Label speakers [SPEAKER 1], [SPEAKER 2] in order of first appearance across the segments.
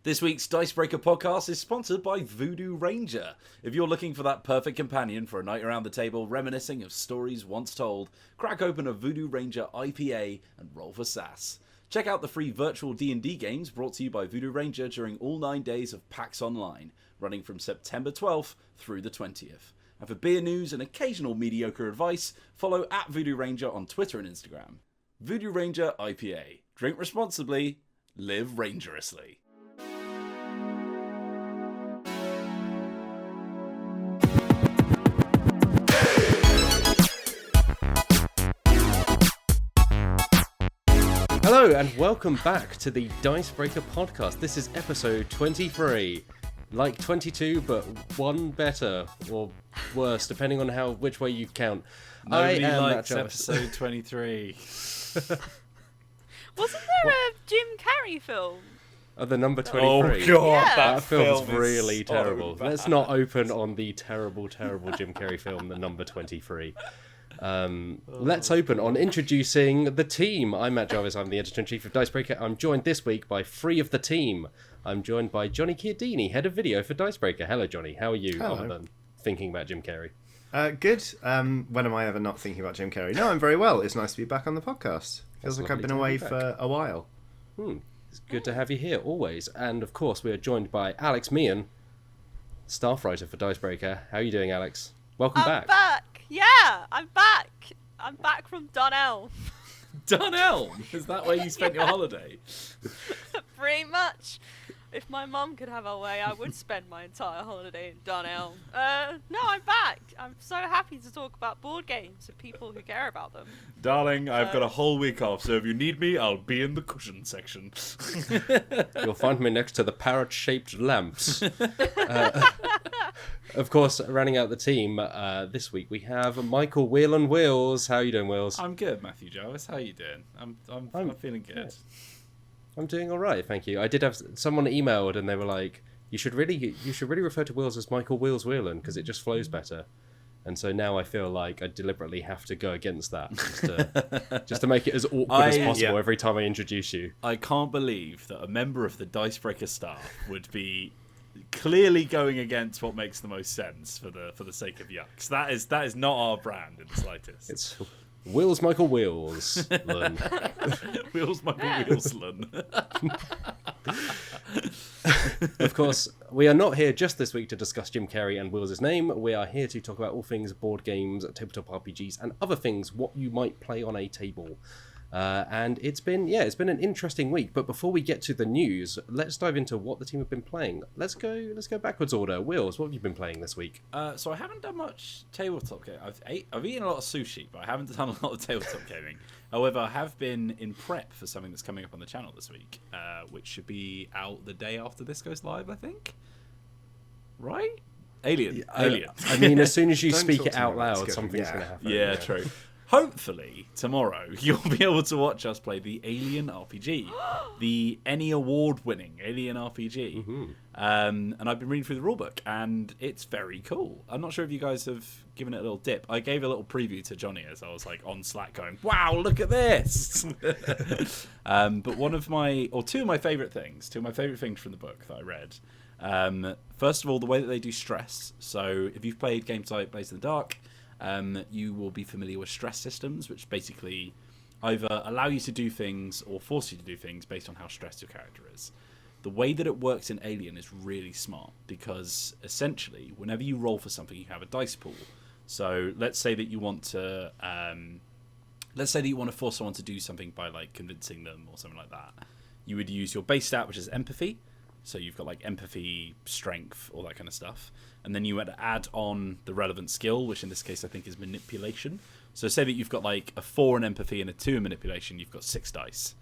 [SPEAKER 1] This week's Dicebreaker podcast is sponsored by Voodoo Ranger. If you're looking for that perfect companion for a night around the table reminiscing of stories once told, crack open a Voodoo Ranger IPA and roll for sass. Check out the free virtual D&D games brought to you by Voodoo Ranger during all 9 days of PAX Online, running from September 12th through the 20th. And for beer news and occasional mediocre advice, follow at Voodoo Ranger on Twitter and Instagram. Voodoo Ranger IPA. Drink responsibly, live rangerously.
[SPEAKER 2] Hello and welcome back to the Dicebreaker podcast. This is episode 23. Like 22, but one better or worse, depending on which way you count.
[SPEAKER 1] Nobody likes episode 23.
[SPEAKER 3] Wasn't there a Jim Carrey film?
[SPEAKER 2] The number 23.
[SPEAKER 1] Oh god,
[SPEAKER 3] Yeah.
[SPEAKER 2] That film's
[SPEAKER 1] film
[SPEAKER 2] really
[SPEAKER 1] so
[SPEAKER 2] terrible.
[SPEAKER 1] bad.
[SPEAKER 2] Let's not open on the terrible Jim Carrey film, The Number 23. Let's open on introducing the team. I'm Matt Jarvis, I'm the editor-in-chief of Dicebreaker. I'm joined this week by three of the team. I'm joined by Johnny Chiodini, head of video for Dicebreaker. Hello Johnny, how are you,
[SPEAKER 4] Hello.
[SPEAKER 2] other than thinking about Jim Carrey?
[SPEAKER 4] Good. When am I ever not thinking about Jim Carrey? No, I'm very well. It's nice to be back on the podcast. Feels like I've been away for a while.
[SPEAKER 2] It's good to have you here, always. And of course, we are joined by Alex Meehan, staff writer for Dicebreaker. How are you doing, Alex? Welcome
[SPEAKER 3] I'm back. Yeah, I'm back. I'm back from Dunelm.
[SPEAKER 1] Dunelm? Is that where you spent your holiday?
[SPEAKER 3] Pretty much. If my mum could have her way, I would spend my entire holiday in Dunelm. No, I'm back. I'm so happy to talk about board games to people who care about them.
[SPEAKER 1] Darling, I've got a whole week off, so if you need me, I'll be in the cushion section.
[SPEAKER 2] You'll find me next to the parrot-shaped lamps. Of course, rounding out the team this week, we have Michael Wheel and Wheels. How are you doing, Wheels?
[SPEAKER 1] I'm good, Matthew Jarvis. How are you doing? I'm feeling good.
[SPEAKER 2] Yeah. I'm doing all right, thank you. I did have someone emailed and they were like, "You should really refer to Wheels as Michael Wheels Whelan because it just flows better." And so now I feel like I deliberately have to go against that just to make it as awkward as possible every time I introduce you.
[SPEAKER 1] I can't believe that a member of the Dicebreaker staff would be clearly going against what makes the most sense for the sake of yucks. That is not our brand in the slightest.
[SPEAKER 2] It's Wheels Michael Wheels.
[SPEAKER 1] Wheels Michael Wheelslun.
[SPEAKER 2] Of course, we are not here just this week to discuss Jim Carrey and Wheels' name. We are here to talk about all things board games, tabletop RPGs, and other things, what you might play on a table. And it's been an interesting week. But before we get to the news, let's dive into what the team have been playing. Let's go backwards order. Wheels, what have you been playing this week?
[SPEAKER 1] So I haven't done much tabletop gaming. I've eaten a lot of sushi, but I haven't done a lot of tabletop gaming. However, I have been in prep for something that's coming up on the channel this week, which should be out the day after this goes live, I think. Right? Alien.
[SPEAKER 2] I mean, as soon as you
[SPEAKER 4] Don't
[SPEAKER 2] speak
[SPEAKER 4] talk
[SPEAKER 2] it
[SPEAKER 4] to me
[SPEAKER 2] out
[SPEAKER 4] about
[SPEAKER 2] loud,
[SPEAKER 4] this,
[SPEAKER 2] something's
[SPEAKER 4] yeah.
[SPEAKER 2] going to happen.
[SPEAKER 1] Yeah, true. Hopefully, tomorrow, you'll be able to watch us play the Alien RPG, the Emmy Award-winning Alien RPG.
[SPEAKER 2] Mm-hmm.
[SPEAKER 1] And I've been reading through the rulebook, and it's very cool. I'm not sure if you guys have given it a little dip. I gave a little preview to Johnny as I was like on Slack going, wow, look at this! But two of my favourite things from the book that I read. First of all, the way that they do stress. So if you've played games like Blaze in the Dark, you will be familiar with stress systems, which basically either allow you to do things or force you to do things based on how stressed your character is. The way that it works in Alien is really smart because essentially, whenever you roll for something, you have a dice pool. So let's say that you want to, force someone to do something by like convincing them or something like that. You would use your base stat, which is empathy. So you've got like empathy, strength, all that kind of stuff. And then you would add on the relevant skill, which in this case I think is manipulation. So say that you've got like a 4 in empathy and a 2 in manipulation, you've got 6 dice.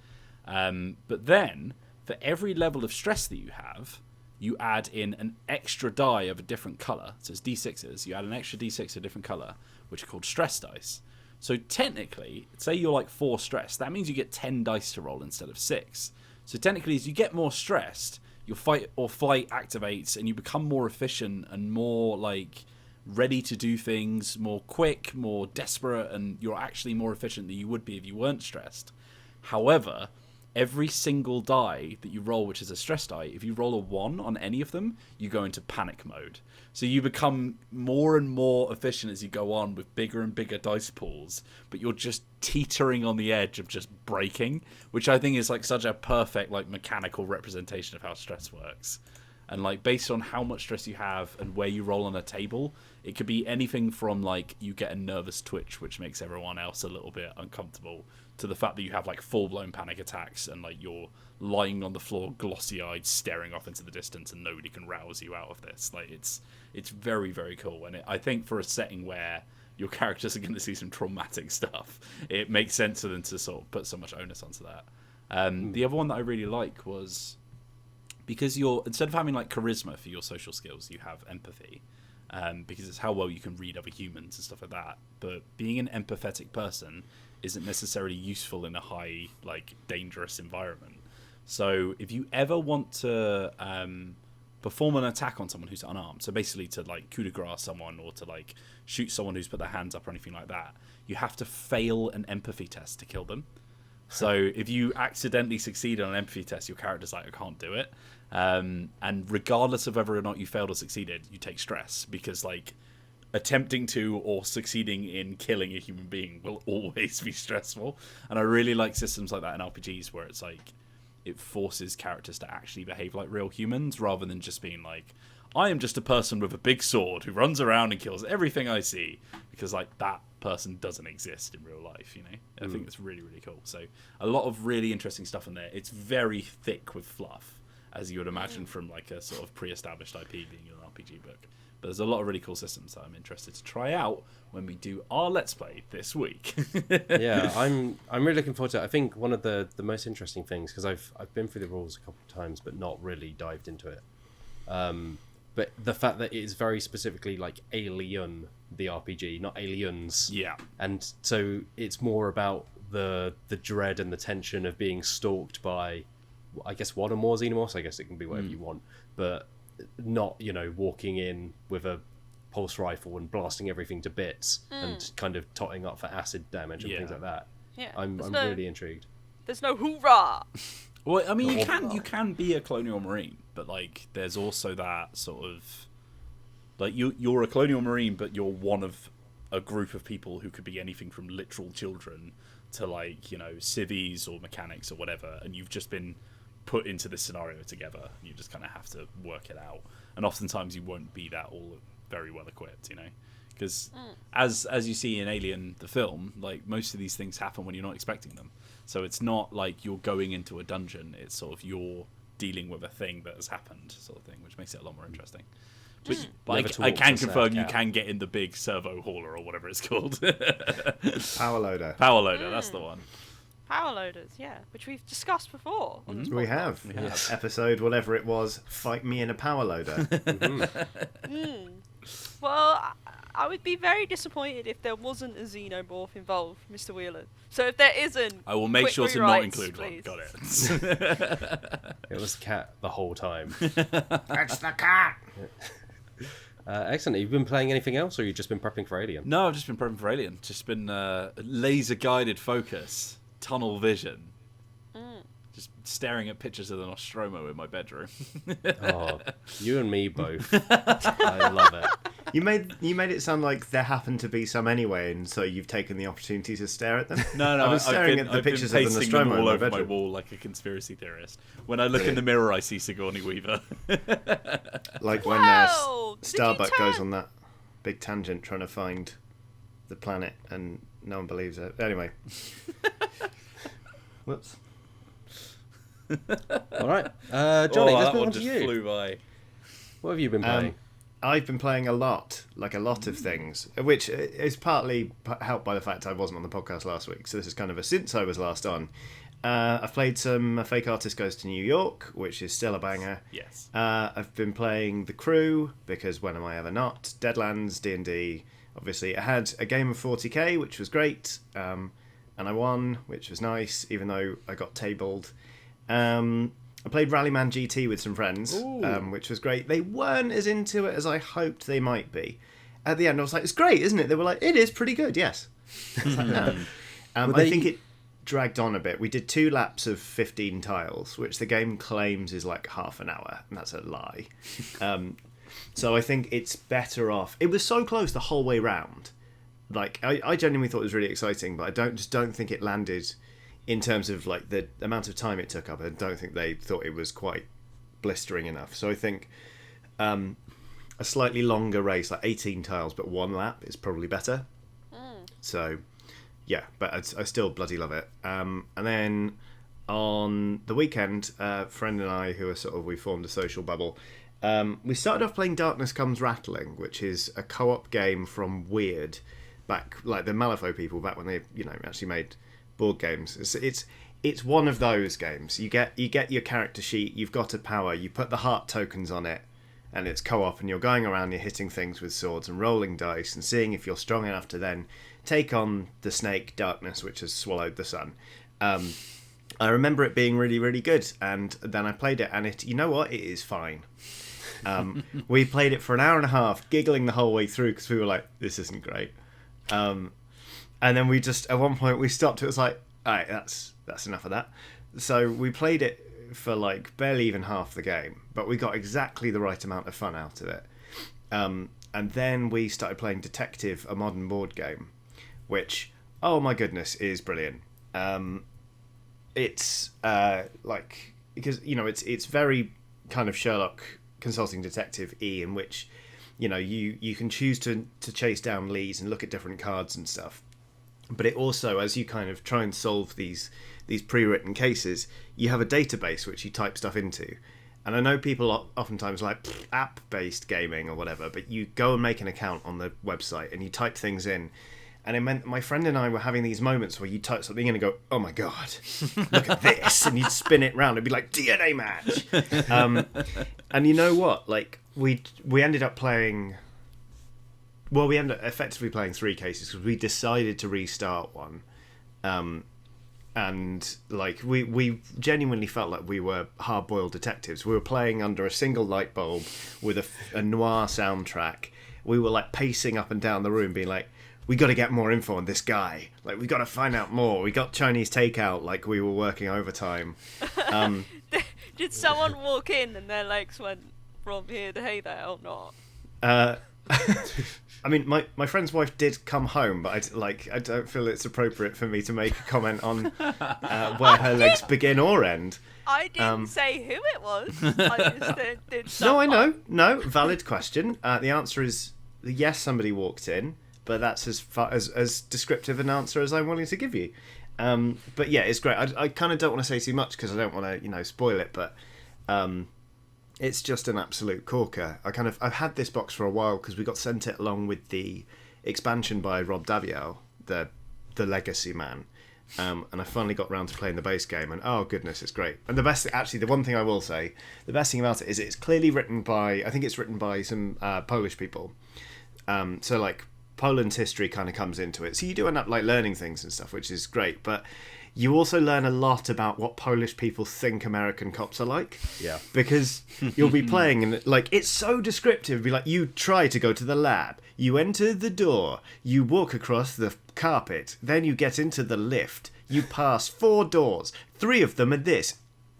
[SPEAKER 1] But then, for every level of stress that you have, you add in an extra die of a different colour. So it's D6s. You add an extra D6 of a different colour, which are called stress dice. So technically, say you're like 4 stressed, that means you get 10 dice to roll instead of 6. So technically, as you get more stressed, your fight or flight activates and you become more efficient and more like ready to do things, more quick, more desperate, and you're actually more efficient than you would be if you weren't stressed. However, every single die that you roll, which is a stress die, if you roll a 1 on any of them, you go into panic mode. So you become more and more efficient as you go on with bigger and bigger dice pools, but you're just teetering on the edge of just breaking, which I think is like such a perfect like mechanical representation of how stress works. And like based on how much stress you have and where you roll on a table, it could be anything from like you get a nervous twitch, which makes everyone else a little bit uncomfortable, to the fact that you have like full-blown panic attacks and like you're lying on the floor glossy-eyed staring off into the distance and nobody can rouse you out of this. Like it's very, very cool. And I think for a setting where your characters are going to see some traumatic stuff, it makes sense for them to sort of put so much onus onto that. The other one that I really like was, because you're, instead of having like charisma for your social skills, you have empathy, because it's how well you can read other humans and stuff like that. But being an empathetic person isn't necessarily useful in a high, like, dangerous environment. So if you ever want to perform an attack on someone who's unarmed, so basically to like coup de grace someone or to like shoot someone who's put their hands up or anything like that, you have to fail an empathy test to kill them. So if you accidentally succeed on an empathy test, your character's like, I can't do it. And regardless of whether or not you failed or succeeded, you take stress, because like attempting to or succeeding in killing a human being will always be stressful. And I really like systems like that in RPGs where it's like it forces characters to actually behave like real humans rather than just being like, I am just a person with a big sword who runs around and kills everything I see, because like that person doesn't exist in real life, you know. I think it's really, really cool. So a lot of really interesting stuff in there. It's very thick with fluff, as you would imagine from like a sort of pre-established IP being an RPG book. But there's a lot of really cool systems that I'm interested to try out when we do our Let's Play this week.
[SPEAKER 2] Yeah, I'm really looking forward to it. I think one of the most interesting things, because I've been through the rules a couple of times but not really dived into it. But the fact that it is very specifically like Alien, the RPG, not Aliens.
[SPEAKER 1] Yeah.
[SPEAKER 2] And so it's more about the dread and the tension of being stalked by, I guess, one or more xenomorphs. I guess it can be whatever you want, but not, you know, walking in with a pulse rifle and blasting everything to bits and kind of totting up for acid damage and things like that.
[SPEAKER 3] Yeah.
[SPEAKER 2] I'm really intrigued.
[SPEAKER 3] There's no hoorah!
[SPEAKER 1] Well, I mean, you can be a colonial marine, but like there's also that sort of like you're a colonial marine, but you're one of a group of people who could be anything from literal children to like, you know, civvies or mechanics or whatever, and you've just been put into this scenario together. You just kind of have to work it out, and oftentimes you won't be that all very well equipped, you know, because as you see in Alien the film, like most of these things happen when you're not expecting them. So it's not like you're going into a dungeon, it's sort of you're dealing with a thing that has happened, sort of thing, which makes it a lot more interesting. But I can confirm you can get in the big servo hauler or whatever it's called.
[SPEAKER 4] Power loader.
[SPEAKER 1] Power loader, that's the one.
[SPEAKER 3] Power loaders, yeah, which we've discussed before. On this
[SPEAKER 4] We
[SPEAKER 3] podcast.
[SPEAKER 4] have. Episode, whatever it was, fight me in a power loader.
[SPEAKER 3] Well, I would be very disappointed if there wasn't a xenomorph involved, Mr. Wheeler. So if there isn't,
[SPEAKER 1] I will make
[SPEAKER 3] quick
[SPEAKER 1] sure to not
[SPEAKER 3] rewrites,
[SPEAKER 1] include
[SPEAKER 3] please.
[SPEAKER 1] one. Got it.
[SPEAKER 2] It was the cat the whole time.
[SPEAKER 4] That's the cat!
[SPEAKER 2] Excellent. Have you been playing anything else, or have you just been prepping for Alien?
[SPEAKER 1] No, I've just been prepping for Alien. Just been laser guided focus, tunnel vision. Just staring at pictures of the Nostromo in my bedroom.
[SPEAKER 2] Oh, you and me both. I love it.
[SPEAKER 4] You made it sound like there happened to be some anyway, and so you've taken the opportunity to stare at them.
[SPEAKER 1] No,
[SPEAKER 4] I've been staring at the pictures of the
[SPEAKER 1] pasting them
[SPEAKER 4] Nostromo in
[SPEAKER 1] all
[SPEAKER 4] my
[SPEAKER 1] over my
[SPEAKER 4] bedroom.
[SPEAKER 1] wall like a conspiracy theorist. When I look in the mirror, I see Sigourney Weaver.
[SPEAKER 4] Like when
[SPEAKER 3] Whoa! Did you
[SPEAKER 4] Starbuck goes
[SPEAKER 3] turn-
[SPEAKER 4] on that big tangent trying to find the planet, and no one believes it. Anyway. Whoops.
[SPEAKER 2] All right, Johnny, let's
[SPEAKER 1] that
[SPEAKER 2] move
[SPEAKER 1] one
[SPEAKER 2] on to
[SPEAKER 1] just
[SPEAKER 2] you.
[SPEAKER 1] flew by.
[SPEAKER 2] What have you been playing?
[SPEAKER 4] I've been playing a lot of things, which is partly helped by the fact I wasn't on the podcast last week, so this is kind of a since I was last on. I've played some A Fake Artist Goes to New York, which is still a banger.
[SPEAKER 1] Yes.
[SPEAKER 4] I've been playing The Crew, because when am I ever not? Deadlands, D&D. Obviously, I had a game of 40k, which was great, and I won, which was nice, even though I got tabled. I played Rallyman GT with some friends, which was great. They weren't as into it as I hoped they might be. At the end, I was like, it's great, isn't it? They were like, it is pretty good, yes. I think it dragged on a bit. We did 2 laps of 15 tiles, which the game claims is like half an hour, and that's a lie. So I think it's better off. It was so close the whole way round. Like I genuinely thought it was really exciting, but I don't think it landed in terms of like the amount of time it took up. I don't think they thought it was quite blistering enough. So I think a slightly longer race, like 18 tiles but 1 lap, is probably better. So yeah, but I still bloody love it. And then on the weekend, a friend and I, we formed a social bubble. We started off playing Darkness Comes Rattling, which is a co-op game from Weird, back like the Malifaux people, back when they actually made board games. It's one of those games. You get your character sheet, you've got a power, you put the heart tokens on it, and it's co-op, and you're going around, you're hitting things with swords and rolling dice and seeing if you're strong enough to then take on the snake Darkness, which has swallowed the sun. I remember it being really, really good, and then I played it, and it is fine. We played it for an hour and a half, giggling the whole way through because we were like, this isn't great. And then we just, at one point, we stopped. It was like, all right, that's enough of that. So we played it for like barely even half the game, but we got exactly the right amount of fun out of it. And then we started playing Detective, a modern board game, which, oh my goodness, is brilliant. It's like, because it's very kind of Sherlock consulting detective-y, in which you can choose to chase down leads and look at different cards and stuff, but it also, as you kind of try and solve these pre-written cases, you have a database which you type stuff into. And I know people oftentimes like app-based gaming or whatever, but you go and make an account on the website and you type things in. And it meant my friend and I were having these moments where you type something in and go, oh my God, look at this. And you'd spin it round. It'd be like DNA match. And you know what? Like, we ended up playing... Well, we ended up effectively playing 3 cases because we decided to restart one. And, like, we genuinely felt like we were hard-boiled detectives. We were playing under a single light bulb with a noir soundtrack. We were, like, pacing up and down the room being like, we got to get more info on this guy. Like, we got to find out more. We got Chinese takeout, like we were working overtime.
[SPEAKER 3] Did someone walk in and their legs went from here to hey there or not?
[SPEAKER 4] I mean, my friend's wife did come home, but I don't feel it's appropriate for me to make a comment on where her legs begin or end.
[SPEAKER 3] I didn't say who it was. I just did someone.
[SPEAKER 4] No, I know. No, valid question. The answer is yes, somebody walked in. But that's as descriptive an answer as I'm willing to give you. But yeah, it's great. I kind of don't want to say too much because I don't want to spoil it. But it's just an absolute corker. I've had this box for a while because we got sent it along with the expansion by Rob Daviau, the Legacy man. And I finally got round to playing the base game, and oh goodness, it's great. And the one thing I will say, the best thing about it is it's clearly written by some Polish people. So like, Poland's history kind of comes into it, so you do end up like learning things and stuff, which is great, but you also learn a lot about what Polish people think American cops are like.
[SPEAKER 2] Yeah,
[SPEAKER 4] because you'll be playing and like it's so descriptive. It'll be like, you try to go to the lab, you enter the door, you walk across the carpet, then you get into the lift, you pass 4 doors, 3 of them are this,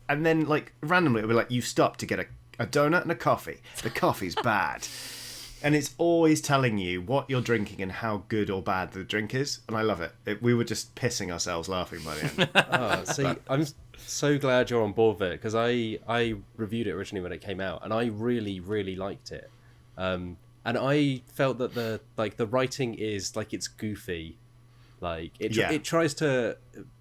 [SPEAKER 4] and then like randomly it'll be like, you stop to get a donut and a coffee, the coffee's bad. And it's always telling you what you're drinking and how good or bad the drink is. And I love it. We were just pissing ourselves laughing by the end.
[SPEAKER 2] See, I'm so glad you're on board with it, because I reviewed it originally when it came out, and I really, really liked it. And I felt that the writing is, like, it's goofy. Like, it tries to,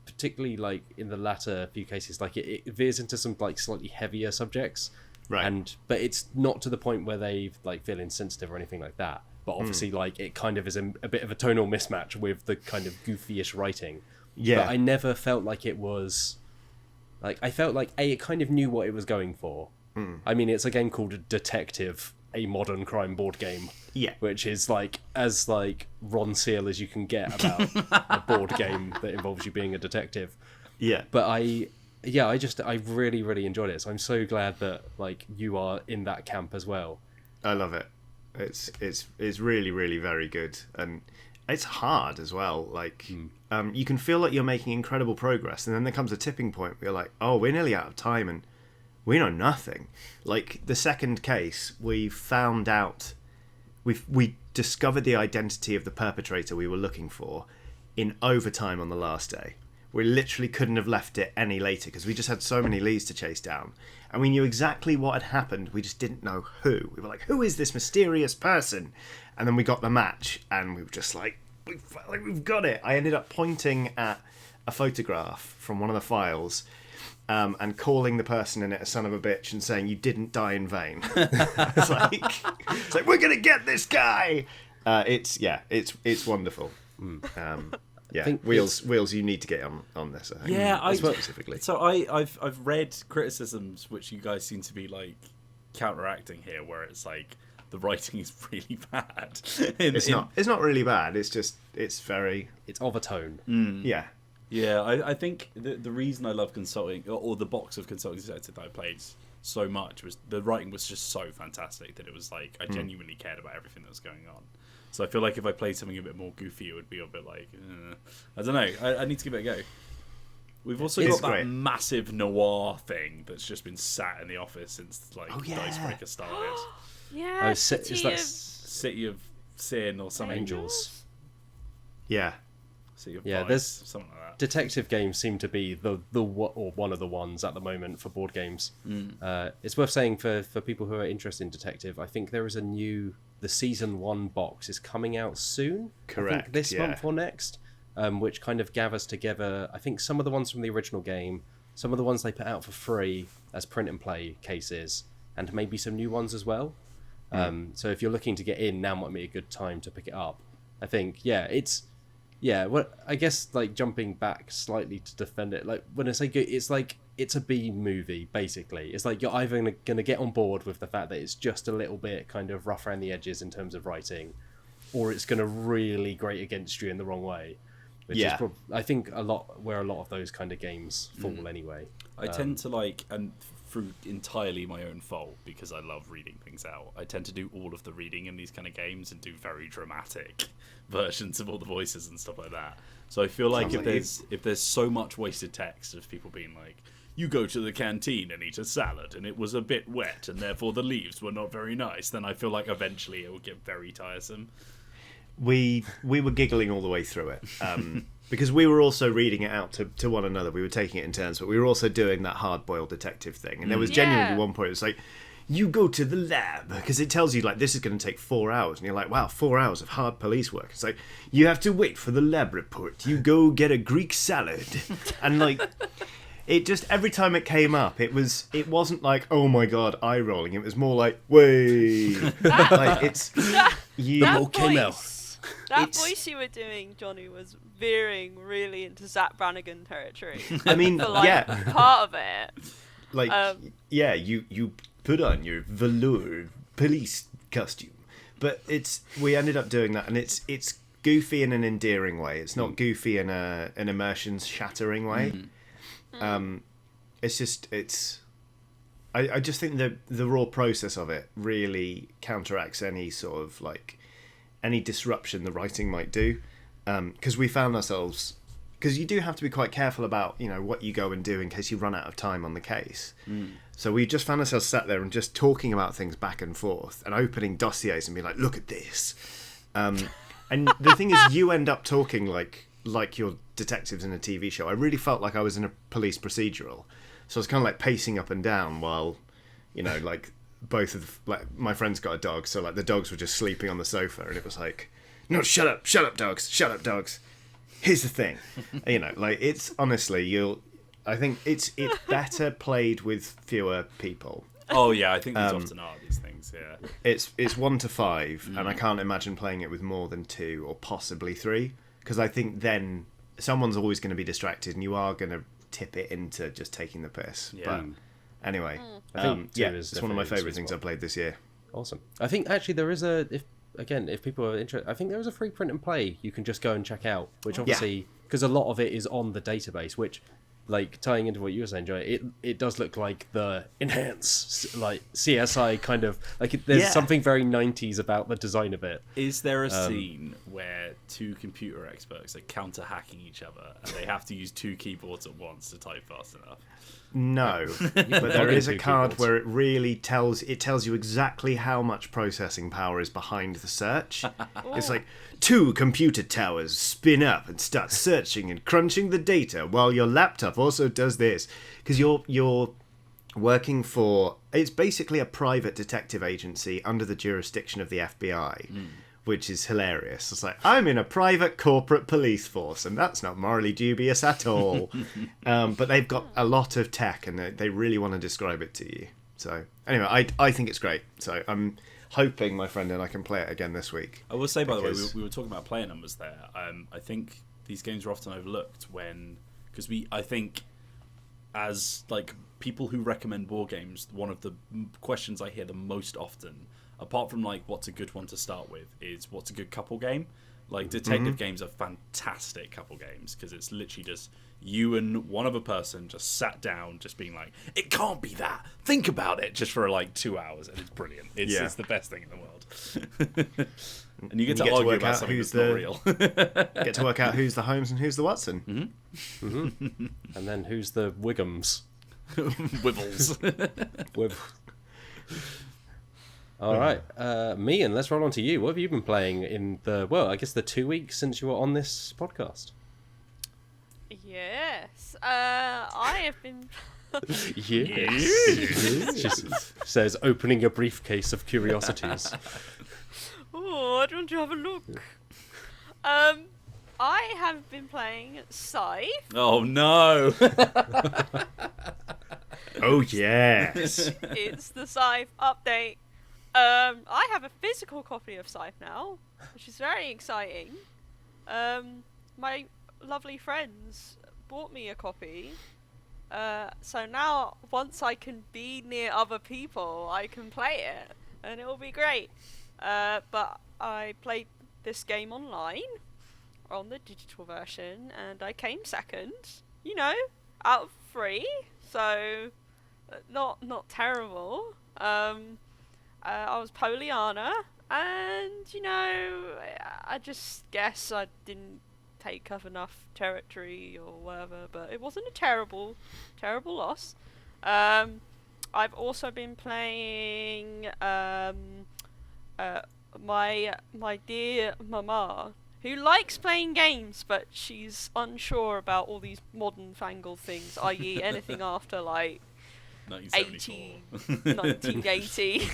[SPEAKER 2] particularly, like, in the latter few cases, like, it veers into some, like, slightly heavier subjects.
[SPEAKER 4] Right.
[SPEAKER 2] But it's not to the point where they like feel insensitive or anything like that. But obviously, like, it kind of is a bit of a tonal mismatch with the kind of goofy-ish writing.
[SPEAKER 4] Yeah.
[SPEAKER 2] But I never felt like it was... Like, I felt like, it kind of knew what it was going for. I mean, it's a game called Detective, a modern crime board game.
[SPEAKER 4] Yeah.
[SPEAKER 2] Which is, like, as, like, Ron Seal as you can get about a board game that involves you being a detective.
[SPEAKER 4] Yeah.
[SPEAKER 2] But I really, really enjoyed it. So I'm so glad that like you are in that camp as well.
[SPEAKER 4] I love it. It's really, really very good. And it's hard as well. Like, you can feel like you're making incredible progress, and then there comes a tipping point where you're like, oh, we're nearly out of time, and we know nothing. Like, the second case, we found out, we discovered the identity of the perpetrator we were looking for in overtime on the last day. We literally couldn't have left it any later because we just had so many leads to chase down. And we knew exactly what had happened. We just didn't know who. We were like, who is this mysterious person? And then we got the match and we were just like, we've got it. I ended up pointing at a photograph from one of the files and calling the person in it a son of a bitch and saying, you didn't die in vain. it's like, we're going to get this guy. It's wonderful. Yeah, Wheels, you need to get on this. I think.
[SPEAKER 1] Yeah,
[SPEAKER 4] specifically.
[SPEAKER 1] So I've read criticisms which you guys seem to be like counteracting here, where it's like the writing is really bad.
[SPEAKER 4] It's not really bad. It's just it's
[SPEAKER 2] overtone.
[SPEAKER 4] Yeah.
[SPEAKER 1] Yeah, I think the reason I love consulting or the box of consulting detective that I played so much was the writing was just so fantastic that it was like I genuinely cared about everything that was going on. So I feel like if I played something a bit more goofy, it would be a bit like, I don't know. I need to give it a go. We've also got that massive noir thing that's just been sat in the office since Dicebreaker started.
[SPEAKER 3] Yeah,
[SPEAKER 1] City of Sin or something.
[SPEAKER 2] Angels.
[SPEAKER 4] Yeah.
[SPEAKER 1] City of
[SPEAKER 2] yeah,
[SPEAKER 1] Vice,
[SPEAKER 2] there's
[SPEAKER 1] something like that.
[SPEAKER 2] Detective games seem to be one of the ones at the moment for board games. It's worth saying for people who are interested in detective, I think there is the season 1 box is coming out soon.
[SPEAKER 4] Correct.
[SPEAKER 2] I think this month or next, which kind of gathers together, I think, some of the ones from the original game, some of the ones they put out for free as print and play cases, and maybe some new ones as well. So if you're looking to get in, now might be a good time to pick it up. I think, I guess, like, jumping back slightly to defend it, like, when I say good, it's like, it's a B movie, basically. It's like you're either going to get on board with the fact that it's just a little bit kind of rough around the edges in terms of writing, or it's going to really grate against you in the wrong way. Which is I think where a lot of those kind of games fall anyway.
[SPEAKER 1] I tend to like, and through entirely my own fault, because I love reading things out, I tend to do all of the reading in these kind of games and do very dramatic versions of all the voices and stuff like that. So I feel like if there's so much wasted text of people being like, you go to the canteen and eat a salad and it was a bit wet and therefore the leaves were not very nice, then I feel like eventually it will get very tiresome.
[SPEAKER 4] We were giggling all the way through it because we were also reading it out to one another. We were taking it in turns, but we were also doing that hard-boiled detective thing. And there was genuinely one point, it was like, you go to the lab, because it tells you, like, this is going to take 4 hours. And you're like, wow, 4 hours of hard police work. It's like, you have to wait for the lab report. You go get a Greek salad. And, like... It just, every time it came up, it wasn't like, oh my god, eye rolling. It was more like, wait. Like, it's...
[SPEAKER 3] That voice you were doing, Johnny, was veering really into Zach Brannigan territory.
[SPEAKER 4] I mean,
[SPEAKER 3] for, like, part of it.
[SPEAKER 4] Like, you put on your velour police costume. But we ended up doing that, and it's goofy in an endearing way. It's not goofy in an immersion shattering way. I just think the raw process of it really counteracts any sort of like any disruption the writing might do, because we found ourselves, because you do have to be quite careful about what you go and do in case you run out of time on the case. So we just found ourselves sat there and just talking about things back and forth and opening dossiers and being like, look at this, and the thing is, you end up talking like you're detectives in a TV show. I really felt like I was in a police procedural, so I was kind of like pacing up and down while, like both of my friends got a dog, so like the dogs were just sleeping on the sofa, and it was like, no, shut up dogs. Here's the thing, like it's honestly, I think it's better played with fewer people.
[SPEAKER 1] Oh yeah, I think these often are these things. Yeah,
[SPEAKER 4] it's 1 to 5, and I can't imagine playing it with more than 2 or possibly 3. Because I think then someone's always going to be distracted and you are going to tip it into just taking the piss. Yeah. But anyway,
[SPEAKER 2] I think
[SPEAKER 4] it's one of my favourite things I've played this year.
[SPEAKER 2] Awesome. I think actually there is if people are interested, I think there is a free print and play you can just go and check out, which obviously, because a lot of it is on the database, which like tying into what you were saying, Joey, it does look like the enhance, like CSI kind of like there's something very 90s about the design of it.
[SPEAKER 1] Is there a scene where two computer experts are counter hacking each other and they have to use two keyboards at once to type fast enough?
[SPEAKER 4] No, but there is a card where it really tells you exactly how much processing power is behind the search. It's like 2 computer towers spin up and start searching and crunching the data while your laptop also does this, because you're working for, it's basically a private detective agency under the jurisdiction of the FBI. Which is hilarious. It's like, I'm in a private corporate police force, and that's not morally dubious at all. But they've got a lot of tech, and they really want to describe it to you. So, anyway, I think it's great. So, I'm hoping my friend and I can play it again this week.
[SPEAKER 1] I will say, by the way, we were talking about player numbers there. I think these games are often overlooked because I think as like people who recommend board games, one of the questions I hear the most often, apart from like what's a good one to start with, is what's a good couple game. Like detective games are fantastic couple games because it's literally just you and one other person just sat down, just being like, it can't be that, think about it, just for like 2 hours, and it's brilliant. It's the best thing in the world. And you get to argue about something that's not real.
[SPEAKER 4] Get to work out who's the Holmes and who's the Watson.
[SPEAKER 2] And then who's the Wiggums?
[SPEAKER 1] Wibbles.
[SPEAKER 2] All right, Meehan, let's roll on to you. What have you been playing in I guess the 2 weeks since you were on this podcast?
[SPEAKER 3] Yes, I have been.
[SPEAKER 2] Yes. She says, opening a briefcase of curiosities.
[SPEAKER 3] Oh, why don't you have a look? I have been playing Scythe.
[SPEAKER 1] Oh no!
[SPEAKER 4] Oh yes!
[SPEAKER 3] It's the Scythe update. I have a physical copy of Scythe now, which is very exciting. My lovely friends bought me a copy. So now, once I can be near other people, I can play it, and it will be great. But I played this game online, on the digital version, and I came second, out of 3, so not terrible. I was Poliana, and, I just guess I didn't take up enough territory or whatever, but it wasn't a terrible loss. I've also been playing my dear mama, who likes playing games, but she's unsure about all these modern fangled things, i.e. anything after, like, 1980.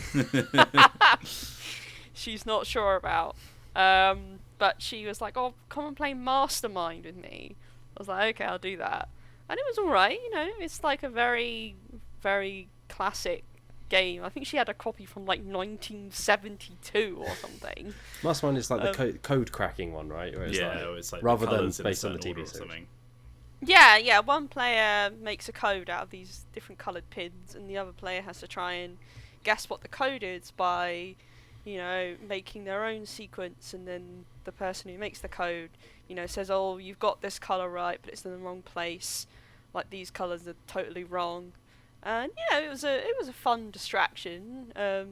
[SPEAKER 3] She's not sure about. But she was like, oh, come and play Mastermind with me. I was like, okay, I'll do that. And it was alright, it's like a very, very classic game. I think she had a copy from like 1972 or something.
[SPEAKER 2] Mastermind is like the code cracking one, right? Where it's
[SPEAKER 1] it's like
[SPEAKER 2] rather than based on the TV series.
[SPEAKER 3] Yeah, one player makes a code out of these different coloured pins, and the other player has to try and guess what the code is by, making their own sequence, and then the person who makes the code, says, oh, you've got this colour right, but it's in the wrong place. Like, these colours are totally wrong. And, it was a fun distraction. It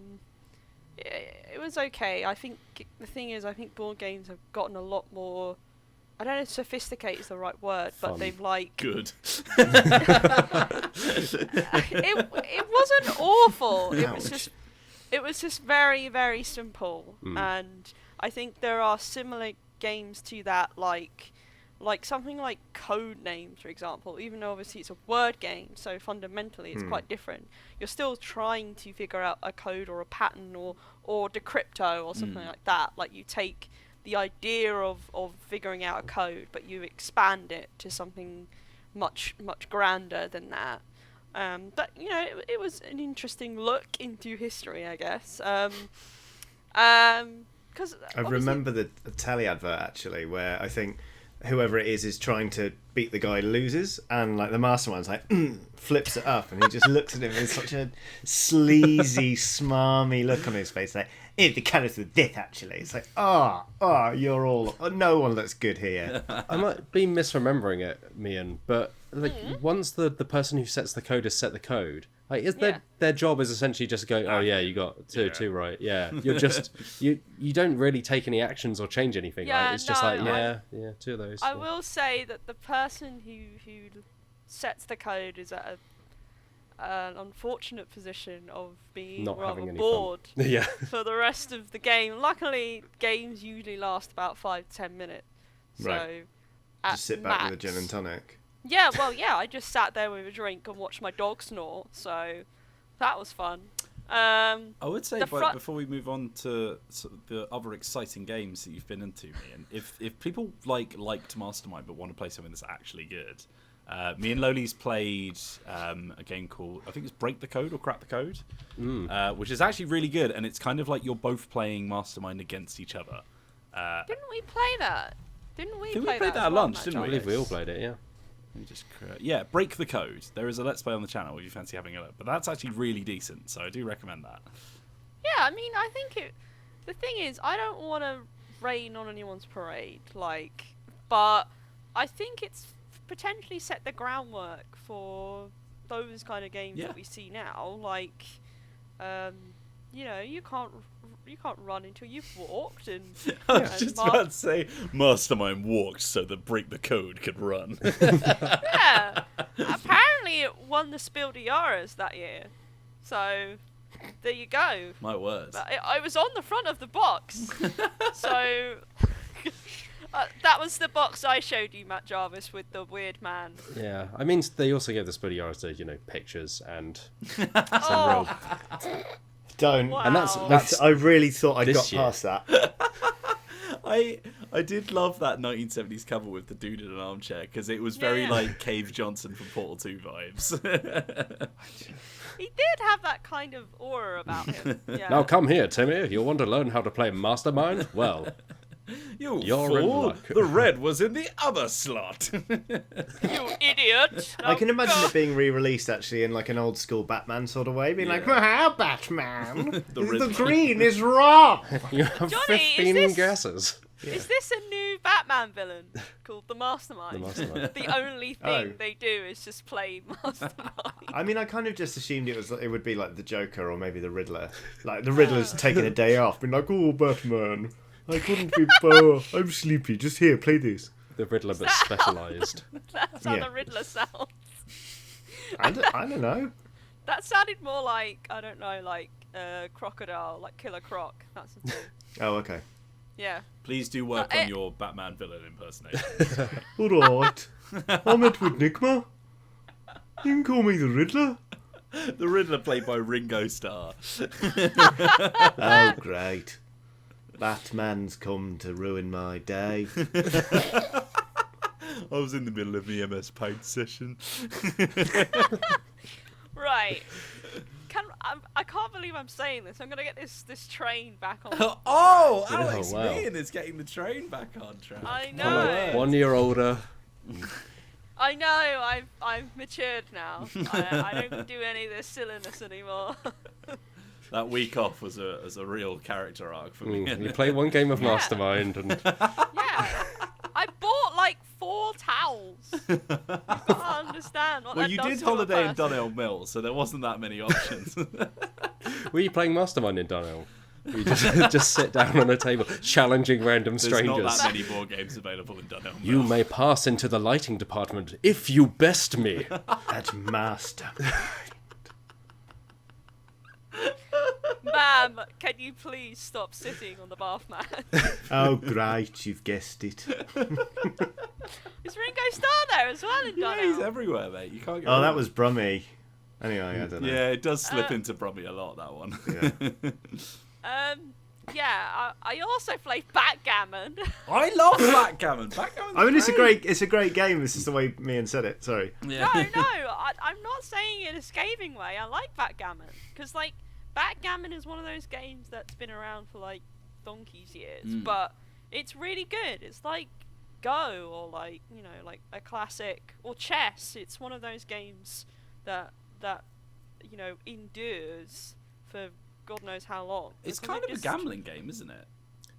[SPEAKER 3] was okay. I think the thing is, I think board games have gotten a lot more, I don't know if sophisticated is the right word, but they've like...
[SPEAKER 1] Good.
[SPEAKER 3] It wasn't awful. It was just very, very simple. And I think there are similar games to that, like something like Code Names, for example. Even though obviously it's a word game, so fundamentally it's quite different. You're still trying to figure out a code or a pattern or decrypto or something like that. Like, you take the idea of figuring out a code, but you expand it to something much, much grander than that. But, it was an interesting look into history, I guess. Because
[SPEAKER 4] I remember the telly advert, actually, where I think whoever it is trying to beat the guy loses, and like the mastermind's like flips it up, and he just looks at him with such a sleazy, smarmy look on his face, like the colours of death. Actually, it's like you're all no one looks good here.
[SPEAKER 2] I might be misremembering it, Meehan, but like once the person who sets the code has set the code, like is their job is essentially just to go, oh yeah, you got two right, yeah. You're just you don't really take any actions or change anything, right? It's just like two of those.
[SPEAKER 3] I will say that the person who sets the code is at an unfortunate position of being
[SPEAKER 2] Not
[SPEAKER 3] rather
[SPEAKER 2] having any
[SPEAKER 3] bored
[SPEAKER 2] fun. Yeah.
[SPEAKER 3] for the rest of the game. Luckily, games usually last about 5 to 10 minutes. So
[SPEAKER 4] Right.
[SPEAKER 3] at
[SPEAKER 4] Just sit back
[SPEAKER 3] max,
[SPEAKER 4] with a gin and tonic.
[SPEAKER 3] Yeah, well, yeah, I just sat there with a drink and watched my dog snore, so that was fun.
[SPEAKER 1] I would say, before we move on to sort of the other exciting games that you've been into, Meehan, if people liked Mastermind but want to play something that's actually good, me and Loli's played a game called, I think it's Break the Code or Crack the Code, which is actually really good, and it's kind of like you're both playing Mastermind against each other.
[SPEAKER 3] Didn't we play that? Didn't we play
[SPEAKER 1] played that
[SPEAKER 3] as
[SPEAKER 1] at
[SPEAKER 3] well,
[SPEAKER 1] lunch,
[SPEAKER 3] Matt
[SPEAKER 1] didn't we?
[SPEAKER 2] I believe we all played it, yeah.
[SPEAKER 1] Let me just Break the Code. There is a Let's Play on the channel if you fancy having a look, but that's actually really decent, so I do recommend that.
[SPEAKER 3] Yeah, I mean, I think the thing is, I don't want to rain on anyone's parade, but I think it's potentially set the groundwork for those kind of games that we see now. You can't run until you've walked, and
[SPEAKER 1] I was just about to say Mastermind walked so that Break the Code could run.
[SPEAKER 3] yeah. Apparently, it won the Spiel des Jahres that year, so there you go.
[SPEAKER 1] My word.
[SPEAKER 3] I was on the front of the box, so that was the box I showed you, Matt Jarvis, with the weird man.
[SPEAKER 2] Yeah, I mean, they also gave the Spiel des Jahres to, pictures and some
[SPEAKER 3] Oh.
[SPEAKER 2] real...
[SPEAKER 4] Don't.
[SPEAKER 3] Wow.
[SPEAKER 2] And that's
[SPEAKER 4] I really thought I
[SPEAKER 2] This
[SPEAKER 4] got
[SPEAKER 2] year.
[SPEAKER 4] past that.
[SPEAKER 1] I did love that 1970s cover with the dude in an armchair, because it was very like Cave Johnson from Portal 2 vibes.
[SPEAKER 3] He did have that kind of aura about him. Yeah.
[SPEAKER 2] Now come here, Timmy. You want to learn how to play Mastermind? Well,
[SPEAKER 1] You're
[SPEAKER 2] You're in
[SPEAKER 1] fool.
[SPEAKER 2] luck.
[SPEAKER 1] The red was in the other slot.
[SPEAKER 3] You idiot!
[SPEAKER 4] I can imagine
[SPEAKER 3] Now
[SPEAKER 4] it being re-released actually in like an old school Batman sort of way, being like, how Batman? the
[SPEAKER 1] Riddler.
[SPEAKER 4] green is wrong.
[SPEAKER 2] you have
[SPEAKER 3] Johnny,
[SPEAKER 2] 15
[SPEAKER 3] is this-
[SPEAKER 2] guesses.
[SPEAKER 3] Is this a new Batman villain called the Mastermind?
[SPEAKER 2] The Mastermind.
[SPEAKER 3] The only thing
[SPEAKER 4] Oh.
[SPEAKER 3] they do is just play Mastermind.
[SPEAKER 4] I mean, I kind of just assumed it would be like the Joker or maybe the Riddler. Like the Riddler's taking a day off, being like, oh Batman, I couldn't be I'm sleepy. Just here, play this.
[SPEAKER 2] The Riddler, but specialised.
[SPEAKER 3] That's how
[SPEAKER 4] Yeah.
[SPEAKER 3] the Riddler sounds.
[SPEAKER 4] I don't know.
[SPEAKER 3] That sounded more like, I don't know, crocodile, like Killer Croc. That's the thing.
[SPEAKER 4] Oh, okay.
[SPEAKER 3] Yeah.
[SPEAKER 1] Please do work
[SPEAKER 3] But
[SPEAKER 1] on
[SPEAKER 3] it-
[SPEAKER 1] your Batman villain impersonation.
[SPEAKER 4] All right. I'm Edward Nigma. You can call me the Riddler.
[SPEAKER 1] The Riddler played by Ringo Starr.
[SPEAKER 4] Oh, great. Batman's come to ruin my day.
[SPEAKER 1] I was in the middle of the MS Paint session.
[SPEAKER 3] Right. I can't believe I'm saying this. I'm going to get this train back on.
[SPEAKER 1] Oh, Alex
[SPEAKER 2] wow.
[SPEAKER 1] Meehan is getting the train back on track.
[SPEAKER 3] I
[SPEAKER 1] My
[SPEAKER 3] know.
[SPEAKER 1] word.
[SPEAKER 2] 1 year older.
[SPEAKER 3] I know. I've matured now. I don't do any of this silliness anymore.
[SPEAKER 1] That week off was a real character arc for me.
[SPEAKER 2] You play one game of
[SPEAKER 3] Yeah.
[SPEAKER 2] Mastermind and
[SPEAKER 3] Yeah. I bought like 4 towels. You can't understand what
[SPEAKER 1] Well,
[SPEAKER 3] that
[SPEAKER 1] you
[SPEAKER 3] does
[SPEAKER 1] did
[SPEAKER 3] to a
[SPEAKER 1] holiday in
[SPEAKER 3] person.
[SPEAKER 1] Dunelm Mill, so there wasn't that many options.
[SPEAKER 2] were you playing Mastermind in Dunelm? You just sit down on a table, challenging random
[SPEAKER 1] There's
[SPEAKER 2] strangers.
[SPEAKER 1] not that many board games available in Dunelm Mill.
[SPEAKER 2] You may pass into the lighting department if you best me.
[SPEAKER 4] At Master.
[SPEAKER 3] Ma'am, can you please stop sitting on the bath mat?
[SPEAKER 4] Oh, great, you've guessed it.
[SPEAKER 3] Is Ringo Starr there as well in
[SPEAKER 1] Yeah, he's
[SPEAKER 3] Dunelm?
[SPEAKER 1] everywhere, mate. You can't get
[SPEAKER 4] Oh,
[SPEAKER 1] rid
[SPEAKER 4] that
[SPEAKER 1] of
[SPEAKER 4] was Brummy. Anyway, I don't know.
[SPEAKER 1] Yeah, it does slip into Brummy a lot, that one.
[SPEAKER 4] Yeah.
[SPEAKER 3] Yeah, I also played backgammon.
[SPEAKER 1] I love Backgammon. Backgammon's
[SPEAKER 4] I mean, it's a great game. This is the way Meehan said it. Sorry.
[SPEAKER 1] Yeah.
[SPEAKER 3] No, I'm not saying it in a scathing way. I like backgammon because backgammon is one of those games that's been around for donkey's years, but it's really good. It's like Go or like a classic or chess. It's one of those games that endures for God knows how long.
[SPEAKER 1] It's kind of a gambling game, isn't it?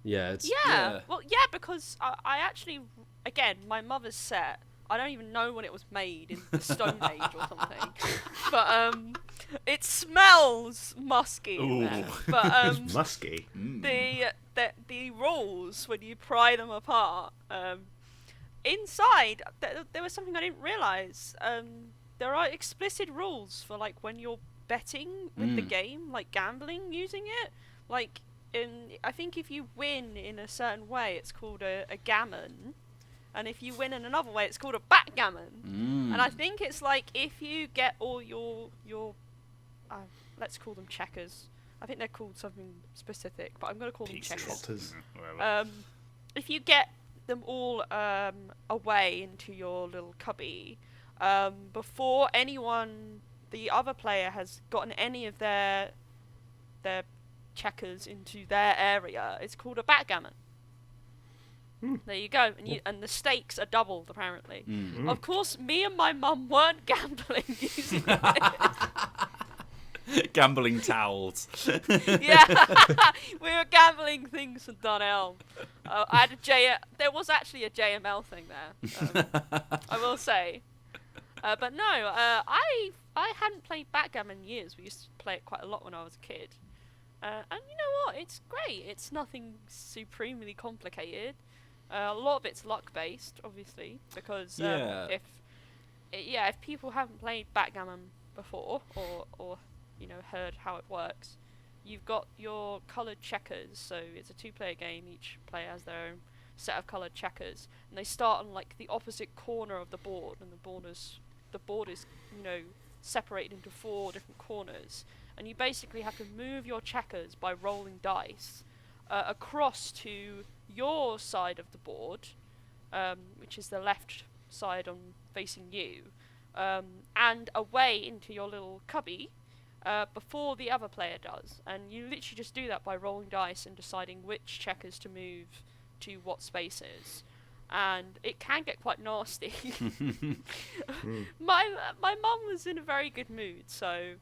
[SPEAKER 2] Yeah, it's
[SPEAKER 3] Yeah. Well, yeah, because I actually, again, my mother's set. I don't even know when it was made, in the Stone Age or something. But it smells musky in there. But
[SPEAKER 4] Musky.
[SPEAKER 3] the rules, when you pry them apart, inside there was something I didn't realise. There are explicit rules for like when you're betting with the game, like gambling using it. Like I think if you win in a certain way, it's called a gammon, and if you win in another way, it's called a backgammon. And I think it's like if you get all your let's call them checkers. I think they're called something specific, but I'm going to call them checkers. If you get them all away into your little cubby before the other player has gotten any of their checkers into their area, it's called a backgammon. There you go, and the stakes are doubled apparently. Of course, me and my mum weren't gambling using it.
[SPEAKER 1] Gambling towels.
[SPEAKER 3] Yeah, we were gambling things from Dunelm. I had there was actually a JML thing there. I will say, but no, I hadn't played backgammon in years. We used to play it quite a lot when I was a kid, and you know what? It's great. It's nothing supremely complicated. A lot of it's luck based, obviously, because if people haven't played backgammon before or heard how it works, you've got your coloured checkers. So it's a 2-player game. Each player has their own set of coloured checkers, and they start on like the opposite corner of the board, and the board is separated into 4 different corners, and you basically have to move your checkers by rolling dice across to your side of the board, which is the left side on facing you, and away into your little cubby before the other player does. And you literally just do that by rolling dice and deciding which checkers to move to what spaces. And it can get quite nasty. My mum was in a very good mood, so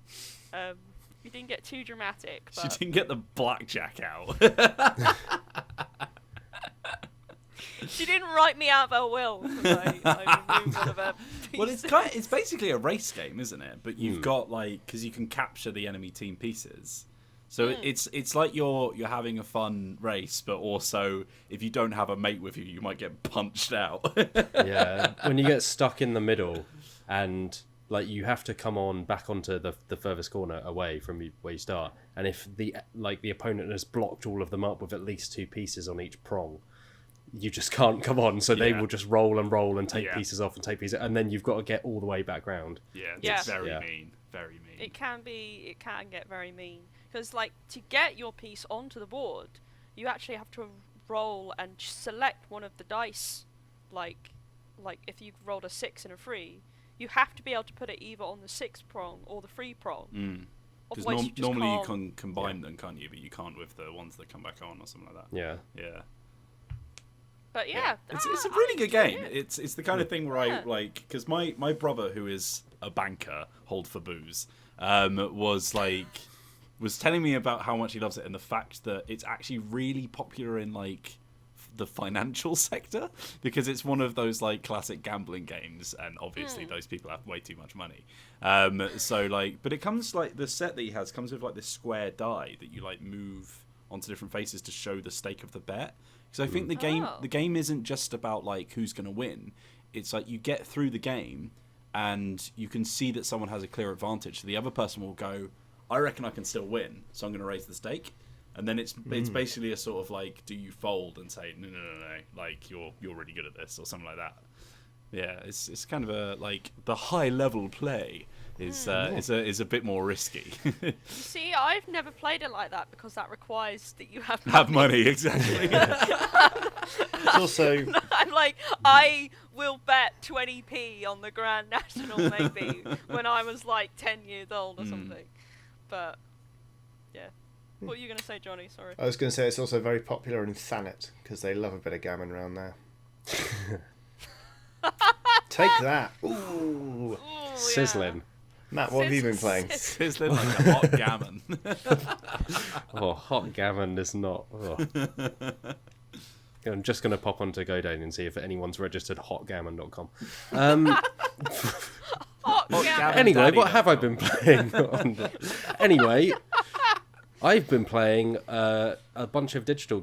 [SPEAKER 3] we didn't get too dramatic. But
[SPEAKER 1] She didn't get the blackjack out.
[SPEAKER 3] she didn't write me out of her will because I removed one of her pieces.
[SPEAKER 1] Well, it's basically a race game, isn't it? But you've got because you can capture the enemy team pieces. So it's like you're having a fun race, but also if you don't have a mate with you, you might get punched out.
[SPEAKER 2] Yeah, when you get stuck in the middle, and like you have to come back onto the furthest corner away from where you start, and if the opponent has blocked all of them up with at least 2 pieces on each prong, you just can't come on. So they will just roll and take pieces off and take pieces, and then you've got to get all the way back round.
[SPEAKER 1] It's very mean. Very mean.
[SPEAKER 3] It can get very mean. Because, to get your piece onto the board, you actually have to roll and select one of the dice. Like if you rolled a 6 and a 3, you have to be able to put it either on the 6 prong or the 3 prong.
[SPEAKER 1] Because normally you can combine them, can't you? But you can't with the ones that come back on or something like that.
[SPEAKER 2] Yeah.
[SPEAKER 3] But yeah,
[SPEAKER 1] it's a really good game. It's the kind of thing where I because my brother, who is a banker, hold for booze, was telling me about how much he loves it, and the fact that it's actually really popular in the financial sector, because it's one of those classic gambling games, and obviously those people have way too much money. But it comes the set that he has comes with this square die that you move onto different faces to show the stake of the bet. Because I think the game isn't just about who's going to win. It's you get through the game and you can see that someone has a clear advantage. So the other person will go, I reckon I can still win, so I'm going to raise the stake. And then it's basically a sort of do you fold and say no, you're really good at this or something like that. Yeah, it's kind of a the high level play is a bit more risky.
[SPEAKER 3] See, I've never played it like that because that requires that you have
[SPEAKER 1] money. Have money, exactly.
[SPEAKER 4] It's also
[SPEAKER 3] I'm I will bet 20p on the Grand National maybe when I was 10 years old or something. But yeah. What are you going to say, Johnny? Sorry.
[SPEAKER 4] I was going to say it's also very popular in Thanet because they love a bit of gammon around there. Take that. Ooh.
[SPEAKER 3] Ooh,
[SPEAKER 2] Sizzling.
[SPEAKER 4] Matt, what have you been playing?
[SPEAKER 1] Sizzling like a hot gammon.
[SPEAKER 2] Oh, hot gammon is not. Oh. I'm just going to pop onto GoDaddy and see if anyone's registered hotgammon.com.
[SPEAKER 3] Hot gammon.
[SPEAKER 2] Anyway, what have I been playing? Anyway, I've been playing a bunch of digital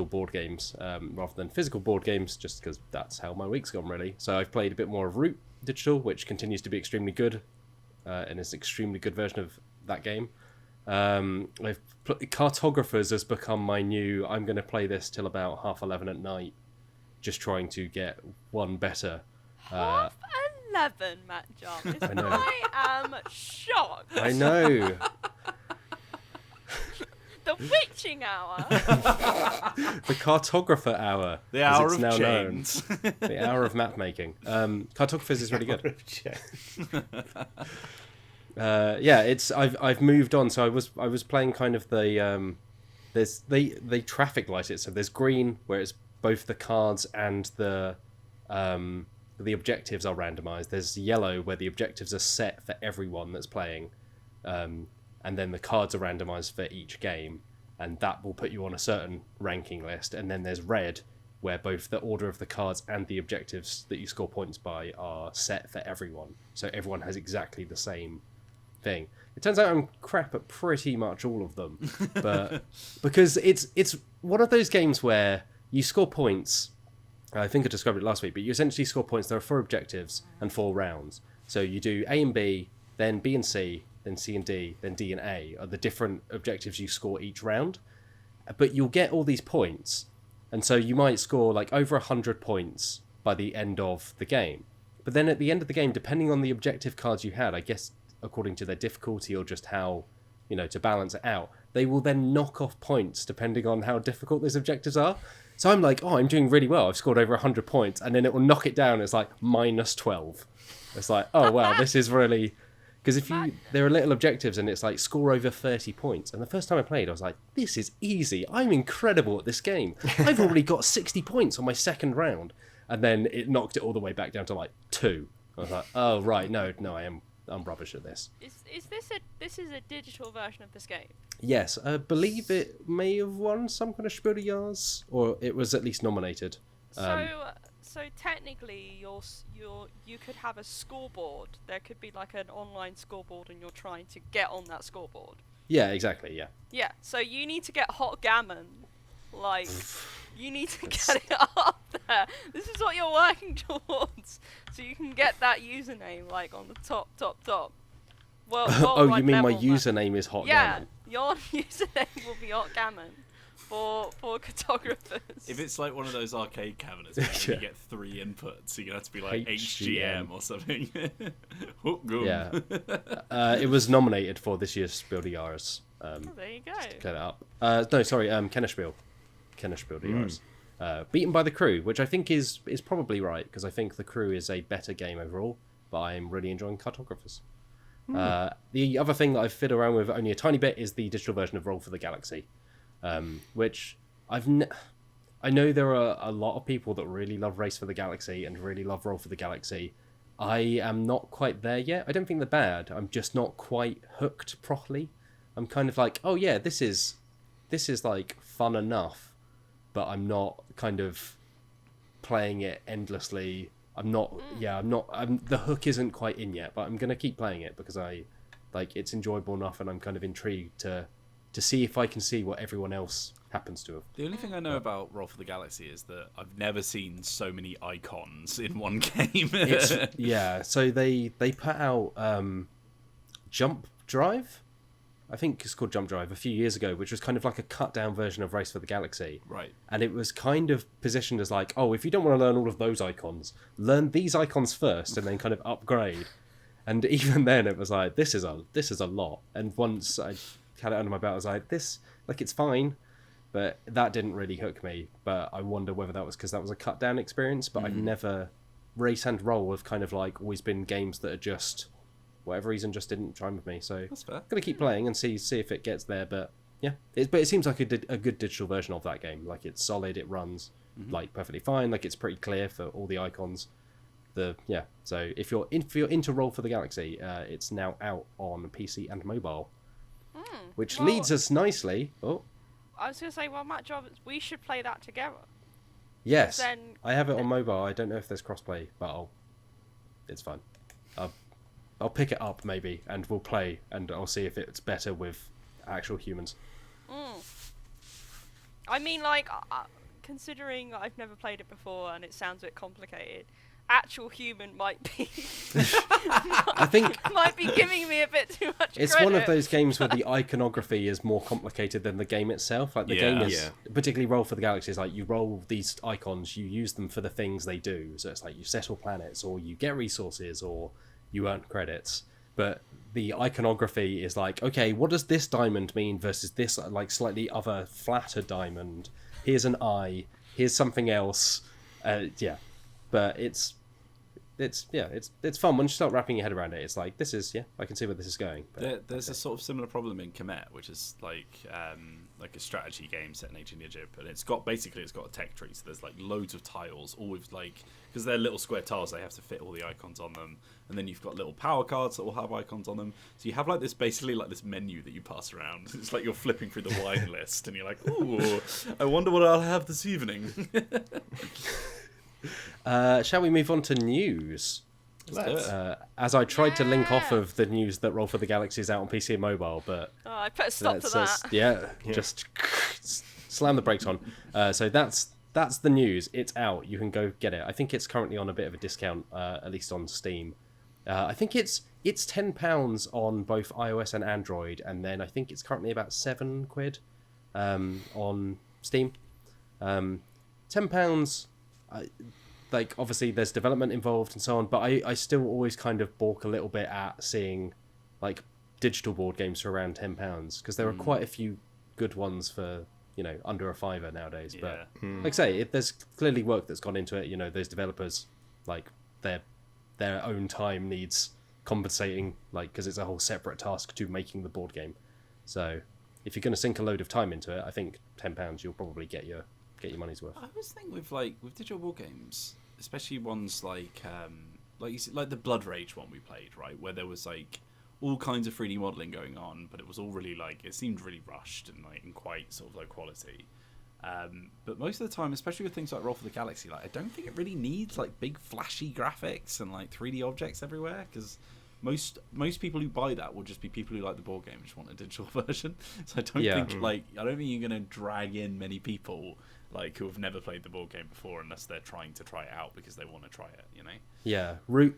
[SPEAKER 2] board games rather than physical board games, just because that's how my week's gone, really. So I've played a bit more of Root Digital, which continues to be extremely good, and is an extremely good version of that game. Cartographers has become my new. I'm going to play this till about 11:30 at night, just trying to get one better.
[SPEAKER 3] 11, Matt Jarvis.
[SPEAKER 2] I know.
[SPEAKER 3] I am shocked.
[SPEAKER 2] I know.
[SPEAKER 3] The witching hour.
[SPEAKER 2] The cartographer hour.
[SPEAKER 1] The
[SPEAKER 2] as
[SPEAKER 1] hour
[SPEAKER 2] it's
[SPEAKER 1] of
[SPEAKER 2] now
[SPEAKER 1] chains.
[SPEAKER 2] known. The hour of map making. Cartographers is really good. It's I've moved on. So I was playing kind of the they traffic light it. So there's green where it's both the cards and the objectives are randomized. There's yellow where the objectives are set for everyone that's playing, and then the cards are randomized for each game, and that will put you on a certain ranking list. And then there's red where both the order of the cards and the objectives that you score points by are set for everyone, so everyone has exactly the same thing. It turns out I'm crap at pretty much all of them, but because it's one of those games where you score points. I think I described it last week, but you essentially score points. There are 4 objectives and 4 rounds. So you do A and B, then B and C, then C and D, then D and A are the different objectives you score each round. But you'll get all these points, and so you might score like over 100 points by the end of the game. But then at the end of the game, depending on the objective cards you had, I guess according to their difficulty or just how, to balance it out, they will then knock off points depending on how difficult those objectives are. So I'm like, I'm doing really well. I've scored over 100 points, and then it will knock it down. It's like minus 12. It's like, oh wow, this is really. Because there are little objectives, and it's like score over 30 points. And the first time I played, I was like, this is easy. I'm incredible at this game. I've already got 60 points on my second round, and then it knocked it all the way back down to like 2. I was like, oh right, no, I'm rubbish at this.
[SPEAKER 3] Is this is a digital version of this game?
[SPEAKER 2] Yes, I believe it may have won some kind of Spiel des Jahres, or it was at least nominated.
[SPEAKER 3] So technically, you could have a scoreboard. There could be like an online scoreboard, and you're trying to get on that scoreboard.
[SPEAKER 2] Yeah, exactly. Yeah.
[SPEAKER 3] Yeah. So you need to get hot gammon, like you need to get it up there. This is what you're working towards, so you can get that username like on the top. Well,
[SPEAKER 2] oh, you mean my username is Hot Gammon?
[SPEAKER 3] Yeah, your username will be Hot Gammon for cartographers.
[SPEAKER 1] If it's like one of those arcade cabinets where you get 3 inputs, you're going to have to be like HGM or something.
[SPEAKER 2] Yeah. It was nominated for this year's Spiel des Jahres.
[SPEAKER 3] There you go.
[SPEAKER 2] To clear that up. Kennerspiel. Kennerspiel des Jahres. Beaten by The Crew, which I think is probably right, because I think The Crew is a better game overall, but I'm really enjoying Cartographers. The other thing that I've fiddled around with only a tiny bit is the digital version of Roll for the Galaxy, which I know there are a lot of people that really love Race for the Galaxy and really love Roll for the Galaxy. I am not quite there yet. I don't think they're bad. I'm just not quite hooked properly. I'm kind of like, oh yeah, this is like fun enough, but I'm not kind of playing it endlessly. The hook isn't quite in yet, but I'm going to keep playing it because it's enjoyable enough, and I'm kind of intrigued to see if I can see what everyone else happens to have.
[SPEAKER 1] The only thing I know about Roll for the Galaxy is that I've never seen so many icons in one game.
[SPEAKER 2] So they put out Jump Drive, I think it's called Jump Drive, a few years ago, which was kind of like a cut-down version of Race for the Galaxy.
[SPEAKER 1] Right.
[SPEAKER 2] And it was kind of positioned as like, if you don't want to learn all of those icons, learn these icons first and then kind of upgrade. And even then, it was like, this is a lot. And once I had it under my belt, I was like, it's fine. But that didn't really hook me. But I wonder whether that was because that was a cut-down experience. But I've never... Race and Roll have kind of like always been games that are just... whatever reason just didn't chime with me, so
[SPEAKER 1] that's fair.
[SPEAKER 2] I'm gonna keep playing and see if it gets there. But yeah, it seems like a good digital version of that game. Like, it's solid, it runs, like perfectly fine. Like it's pretty clear for all the icons. So if you're into Roll for the Galaxy, it's now out on PC and mobile, which leads us nicely. Oh,
[SPEAKER 3] I was going to say, well, Matt Jobs, we should play that together.
[SPEAKER 2] yes,
[SPEAKER 3] Then,
[SPEAKER 2] I have it on mobile. I don't know if there's crossplay, but it's fine. I'll pick it up maybe, and we'll play, and I'll see if it's better with actual humans.
[SPEAKER 3] I mean, like, considering I've never played it before and it sounds a bit complicated, actual human might be
[SPEAKER 2] I think
[SPEAKER 3] might be giving me a bit too much
[SPEAKER 2] it's
[SPEAKER 3] credit.
[SPEAKER 2] one of those games where the iconography is more complicated than the game itself. Like the game is, particularly Roll for the Galaxy, is like you roll these icons, you use them for the things they do. So it's like you settle planets, or you get resources, or you earn credits. But the iconography is like, okay, what does this diamond mean versus this like slightly other flatter diamond? Here's an eye. Here's something else. But it's fun once you start wrapping your head around it. It's like I can see where this is going. But,
[SPEAKER 1] there's a sort of similar problem in Kemet, which is like a strategy game set in ancient Egypt, and it's got a tech tree. So there's like loads of tiles, all with like, because they're little square tiles, they have to fit all the icons on them, and then you've got little power cards that will have icons on them. So you have like this menu that you pass around. It's like you're flipping through the wine list, and you're like, ooh, I wonder what I'll have this evening.
[SPEAKER 2] Shall we move on to news?
[SPEAKER 1] Let's.
[SPEAKER 2] As I tried to link off of the news that Roll for the Galaxy is out on PC and mobile, but
[SPEAKER 3] I put a stop to that.
[SPEAKER 2] Just slam the brakes on. So that's the news. It's out. You can go get it. I think it's currently on a bit of a discount, at least on Steam. I think it's £10 on both iOS and Android, and then I think it's currently about £7 on Steam. £10. Like obviously there's development involved and so on, but I still always kind of balk a little bit at seeing like digital board games for around £10, because there are quite a few good ones for under a fiver nowadays. But like I say, there's clearly work that's gone into it. Those developers, like their own time needs compensating, like because it's a whole separate task to making the board game. So if you're going to sink a load of time into it, I think £10 you'll probably get your money's worth.
[SPEAKER 1] I always think with digital war games, especially ones like the Blood Rage one we played, right, where there was like all kinds of 3D modeling going on, but it was all really like, it seemed really rushed and like in quite sort of low quality. But most of the time, especially with things like Roll for the Galaxy, like I don't think it really needs like big flashy graphics and like 3D objects everywhere, because most people who buy that will just be people who like the board game and just want a digital version. So I don't think you're gonna drag in many people like who have never played the board game before, unless they're trying to try it out because they want to try it.
[SPEAKER 2] Yeah, Roll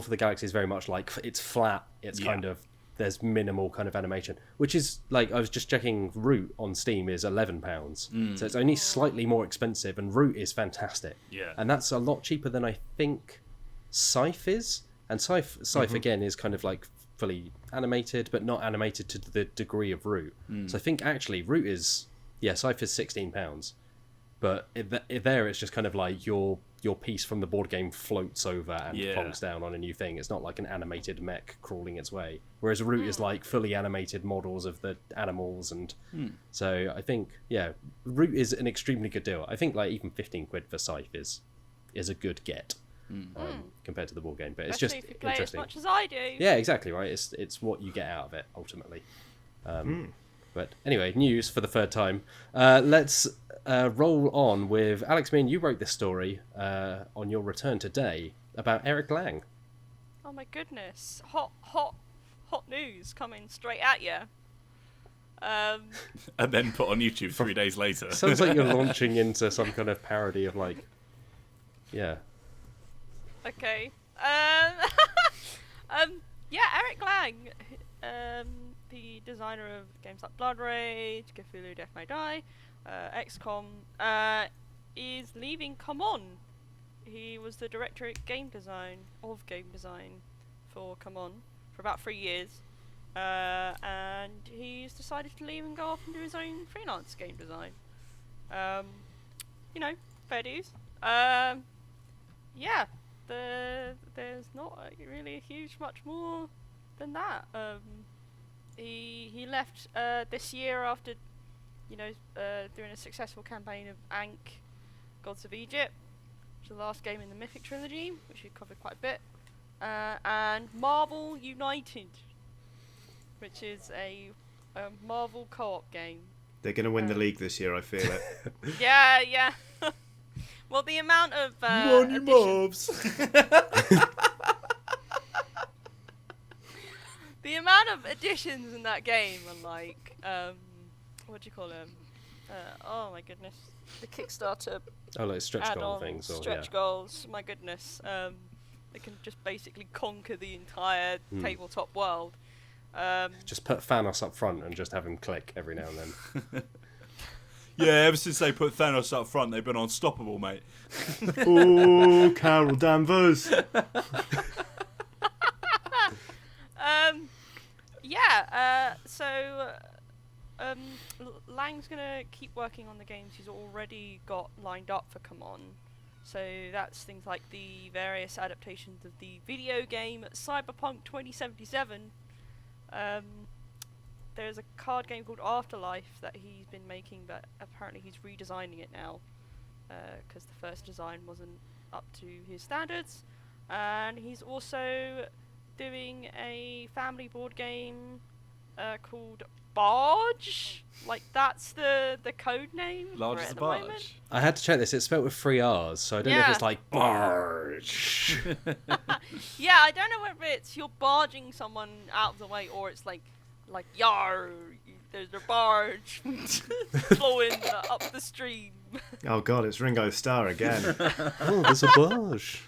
[SPEAKER 2] for the Galaxy is very much like it's flat. It's kind of, there's minimal kind of animation, which is like, I was just checking, Root on Steam is £11, so it's only slightly more expensive, and Root is fantastic.
[SPEAKER 1] Yeah,
[SPEAKER 2] and that's a lot cheaper than I think Scythe is. And Scythe again is kind of like fully animated, but not animated to the degree of Root. So I think actually Root is, Scythe is £16, but there it's just kind of like your piece from the board game floats over and plonks down on a new thing. It's not like an animated mech crawling its way. Whereas Root is like fully animated models of the animals, and so I think Root is an extremely good deal. I think like even £15 for Scythe is a good get. Compared to the board game, but it's
[SPEAKER 3] especially
[SPEAKER 2] just
[SPEAKER 3] if you play
[SPEAKER 2] interesting.
[SPEAKER 3] as much as I do.
[SPEAKER 2] Yeah, exactly right. It's what you get out of it ultimately. But anyway, news for the third time. Let's roll on with Alex. Me and you wrote this story on your return today about Eric Lang.
[SPEAKER 3] Oh my goodness! Hot news coming straight at you.
[SPEAKER 1] And then put on YouTube 3 days later.
[SPEAKER 2] Sounds like you're launching into some kind of parody of like,
[SPEAKER 3] Okay. Eric Lang, the designer of games like Blood Rage, Cthulhu Death May Die, XCOM, is leaving GAMMON. He was the director of game design for GAMMON for about 3 years, and he's decided to leave and go off and do his own freelance game design. Fair dues. There's not really a huge much more than that. He left this year after doing a successful campaign of Ankh, Gods of Egypt, which is the last game in the Mythic trilogy, which we covered quite a bit, and Marvel United, which is a Marvel co-op game.
[SPEAKER 4] They're going to win the league this year, I feel it.
[SPEAKER 3] Yeah. Well, the amount of
[SPEAKER 1] Money mobs.
[SPEAKER 3] the amount of additions in that game and like what do you call them? Oh my goodness, the Kickstarter
[SPEAKER 2] Oh, like stretch goal
[SPEAKER 3] add-ons,
[SPEAKER 2] things. Or,
[SPEAKER 3] stretch goals. My goodness, they can just basically conquer the entire tabletop world.
[SPEAKER 2] Just put Thanos up front and just have him click every now and then.
[SPEAKER 1] Yeah, ever since they put Thanos up front, they've been unstoppable, mate.
[SPEAKER 4] Oh, Carol Danvers.
[SPEAKER 3] Lang's gonna keep working on the games he's already got lined up for GAMMON. So that's things like the various adaptations of the video game Cyberpunk 2077. There's a card game called Afterlife that he's been making, but apparently he's redesigning it now because the first design wasn't up to his standards. And he's also doing a family board game called Barge. Like, that's the code name
[SPEAKER 1] Large
[SPEAKER 3] for it
[SPEAKER 1] as
[SPEAKER 3] at
[SPEAKER 1] a
[SPEAKER 3] the moment.
[SPEAKER 1] barge.
[SPEAKER 2] I had to check this. It's spelled with 3 R's, so I don't know if
[SPEAKER 3] Yeah.
[SPEAKER 2] it's like barge.
[SPEAKER 3] Yeah, I don't know whether it's you're barging someone out of the way or it's like yar, there's a barge flowing up the stream.
[SPEAKER 4] Oh God, it's Ringo Starr again.
[SPEAKER 2] Oh, there's a barge.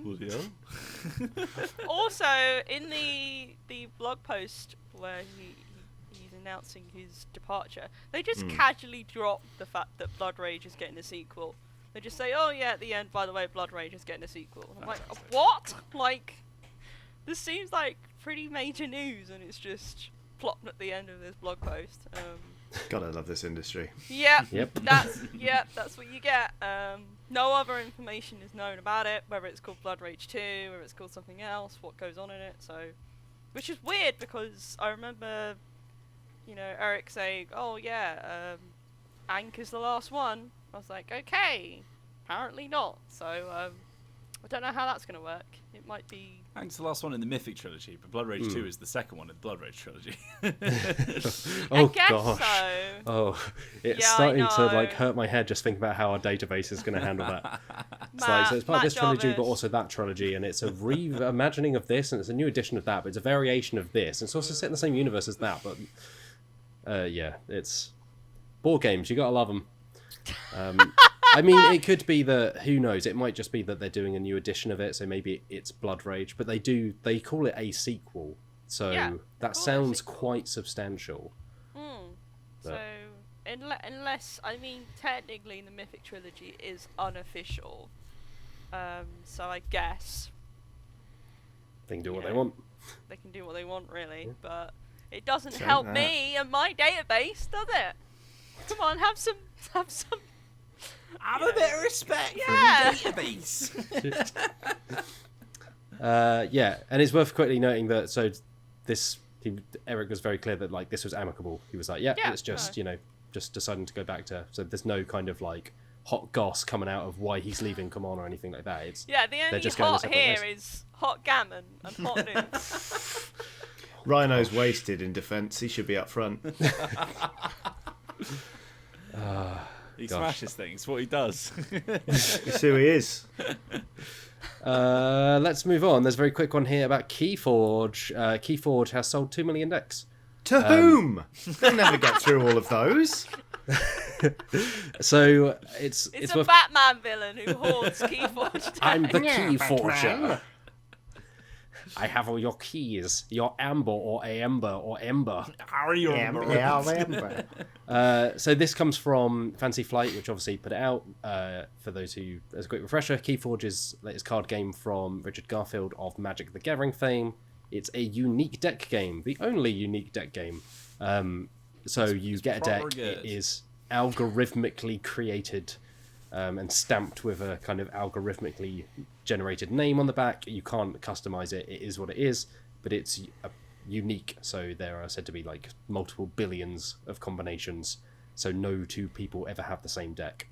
[SPEAKER 1] Bloody hell.
[SPEAKER 3] Also, in the blog post where he's announcing his departure, they just casually drop the fact that Blood Rage is getting a sequel. They just say, "Oh yeah, at the end, by the way, Blood Rage is getting a sequel." I'm like, what? Like, this seems like pretty major news, and it's just plopped at the end of this blog post.
[SPEAKER 4] God, I love this industry.
[SPEAKER 3] Yep.
[SPEAKER 2] Yep.
[SPEAKER 3] That's what you get. No other information is known about it, whether it's called Blood Rage 2, whether it's called something else, what goes on in it. So, which is weird because I remember, Eric saying, "Oh yeah, Ankh is the last one." I was like, okay, apparently not. So I don't know how that's gonna work. It might be.
[SPEAKER 1] Hank's the last one in the Mythic trilogy, but Blood Rage 2 is the second one in the Blood Rage trilogy.
[SPEAKER 2] Oh
[SPEAKER 3] I guess
[SPEAKER 2] gosh.
[SPEAKER 3] so.
[SPEAKER 2] Oh, it's
[SPEAKER 3] Yeah, I
[SPEAKER 2] starting to
[SPEAKER 3] know.
[SPEAKER 2] hurt my head just thinking about how our database is going to handle that. So it's part of this trilogy, but also that trilogy, and it's a reimagining of this, and it's a new edition of that, but it's a variation of this, and it's also set in the same universe as that. But yeah, it's board games. You gotta love them. I mean, it could be that, who knows, it might just be that they're doing a new edition of it, so maybe it's Blood Rage, but they call it a sequel, so
[SPEAKER 3] Yeah,
[SPEAKER 2] that
[SPEAKER 3] call it a
[SPEAKER 2] sounds
[SPEAKER 3] sequel.
[SPEAKER 2] quite substantial.
[SPEAKER 3] So, unless, I mean, technically the Mythic trilogy is unofficial, so I guess
[SPEAKER 2] They can do what
[SPEAKER 3] Yeah.
[SPEAKER 2] they want.
[SPEAKER 3] they can do what they want, really, but it doesn't
[SPEAKER 4] Say
[SPEAKER 3] help
[SPEAKER 4] that.
[SPEAKER 3] me and my database, does it? Come on, have some.
[SPEAKER 1] Have a bit of respect
[SPEAKER 3] Yeah.
[SPEAKER 1] for the database.
[SPEAKER 2] Yeah, and it's worth quickly noting that Eric was very clear that like this was amicable. He was like, yeah,
[SPEAKER 3] Yeah,
[SPEAKER 2] it's just just deciding to go back to. So there's no kind of like hot goss coming out of why he's leaving CAMMON or anything like that. It's
[SPEAKER 3] Yeah, the only
[SPEAKER 2] just going
[SPEAKER 3] hot
[SPEAKER 2] their separate
[SPEAKER 3] here
[SPEAKER 2] ways.
[SPEAKER 3] is hot gammon and hot news.
[SPEAKER 4] Rhino's wasted in defence. He should be up front.
[SPEAKER 1] He
[SPEAKER 2] Gosh.
[SPEAKER 1] smashes things, what he does.
[SPEAKER 4] It's who he is.
[SPEAKER 2] Let's move on. There's a very quick one here about Keyforge. Keyforge has sold 2 million decks.
[SPEAKER 4] To whom? They'll never get through all of those.
[SPEAKER 2] So it's
[SPEAKER 3] It's a
[SPEAKER 2] worth.
[SPEAKER 3] Batman villain who hoards Keyforge.
[SPEAKER 2] I'm the
[SPEAKER 4] Yeah,
[SPEAKER 2] Keyforger. I have all your keys. Your amber or amber or ember. So this comes from Fancy Flight, which obviously put it out. For those who, as a quick refresher, Keyforge's latest card game from Richard Garfield of Magic the Gathering fame. It's a unique deck game, the only unique deck game. So you get a deck.
[SPEAKER 1] proper
[SPEAKER 2] It
[SPEAKER 1] good.
[SPEAKER 2] is algorithmically created and stamped with a kind of algorithmically generated name on the back. You can't customize it. It is what it is, but it's unique. So there are said to be like multiple billions of combinations. So no two people ever have the same deck.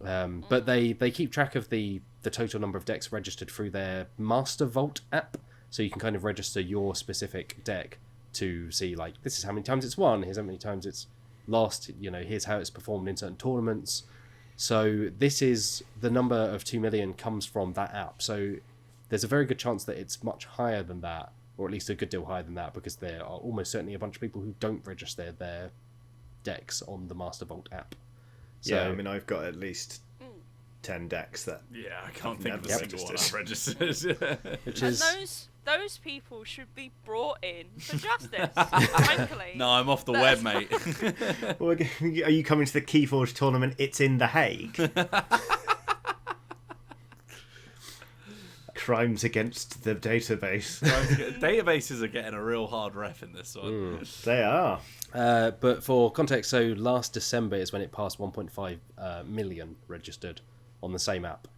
[SPEAKER 2] But they keep track of the total number of decks registered through their Master Vault app, so you can kind of register your specific deck to see, like, this is how many times it's won, here's how many times it's lost, here's how it's performed in certain tournaments. So this is the number of 2 million comes from that app. So there's a very good chance that it's much higher than that, or at least a good deal higher than that, because there are almost certainly a bunch of people who don't register their decks on the Master Vault app. So,
[SPEAKER 4] yeah, I mean, I've got at least 10 decks that.
[SPEAKER 1] Yeah, I can't think of a
[SPEAKER 4] never
[SPEAKER 1] single one
[SPEAKER 4] registered.
[SPEAKER 1] I've registered.
[SPEAKER 2] which
[SPEAKER 3] And
[SPEAKER 2] is
[SPEAKER 3] those people should be brought in for justice. Frankly.
[SPEAKER 1] No, I'm off the web, mate.
[SPEAKER 4] Well, are you coming to the Keyforge tournament? It's in The Hague. Crimes against the database.
[SPEAKER 1] Databases are getting a real hard ref in this one.
[SPEAKER 4] They are.
[SPEAKER 2] but for context, so last December is when it passed 1.5 million registered on the same app.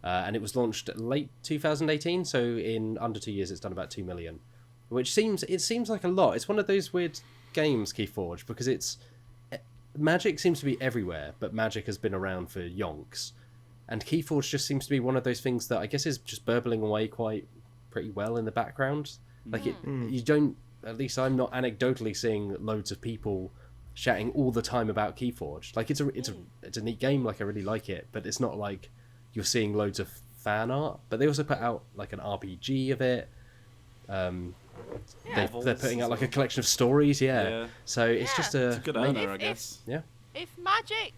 [SPEAKER 2] And it was launched late 2018, so in under 2 years it's done about 2 million, which seems like a lot. It's one of those weird games, Keyforge, because Magic seems to be everywhere, but Magic has been around for yonks, and Keyforge just seems to be one of those things that I guess is just burbling away pretty well in the background. Like you don't, at least I'm not anecdotally seeing loads of people shouting all the time about Keyforge. Like it's a neat game, like I really like it, but it's not like you're seeing loads of fan art. But they also put out like an RPG of it. They're putting out like a collection of stories. Yeah. So it's just
[SPEAKER 1] It's a good earner, I guess.
[SPEAKER 2] Yeah.
[SPEAKER 3] If Magic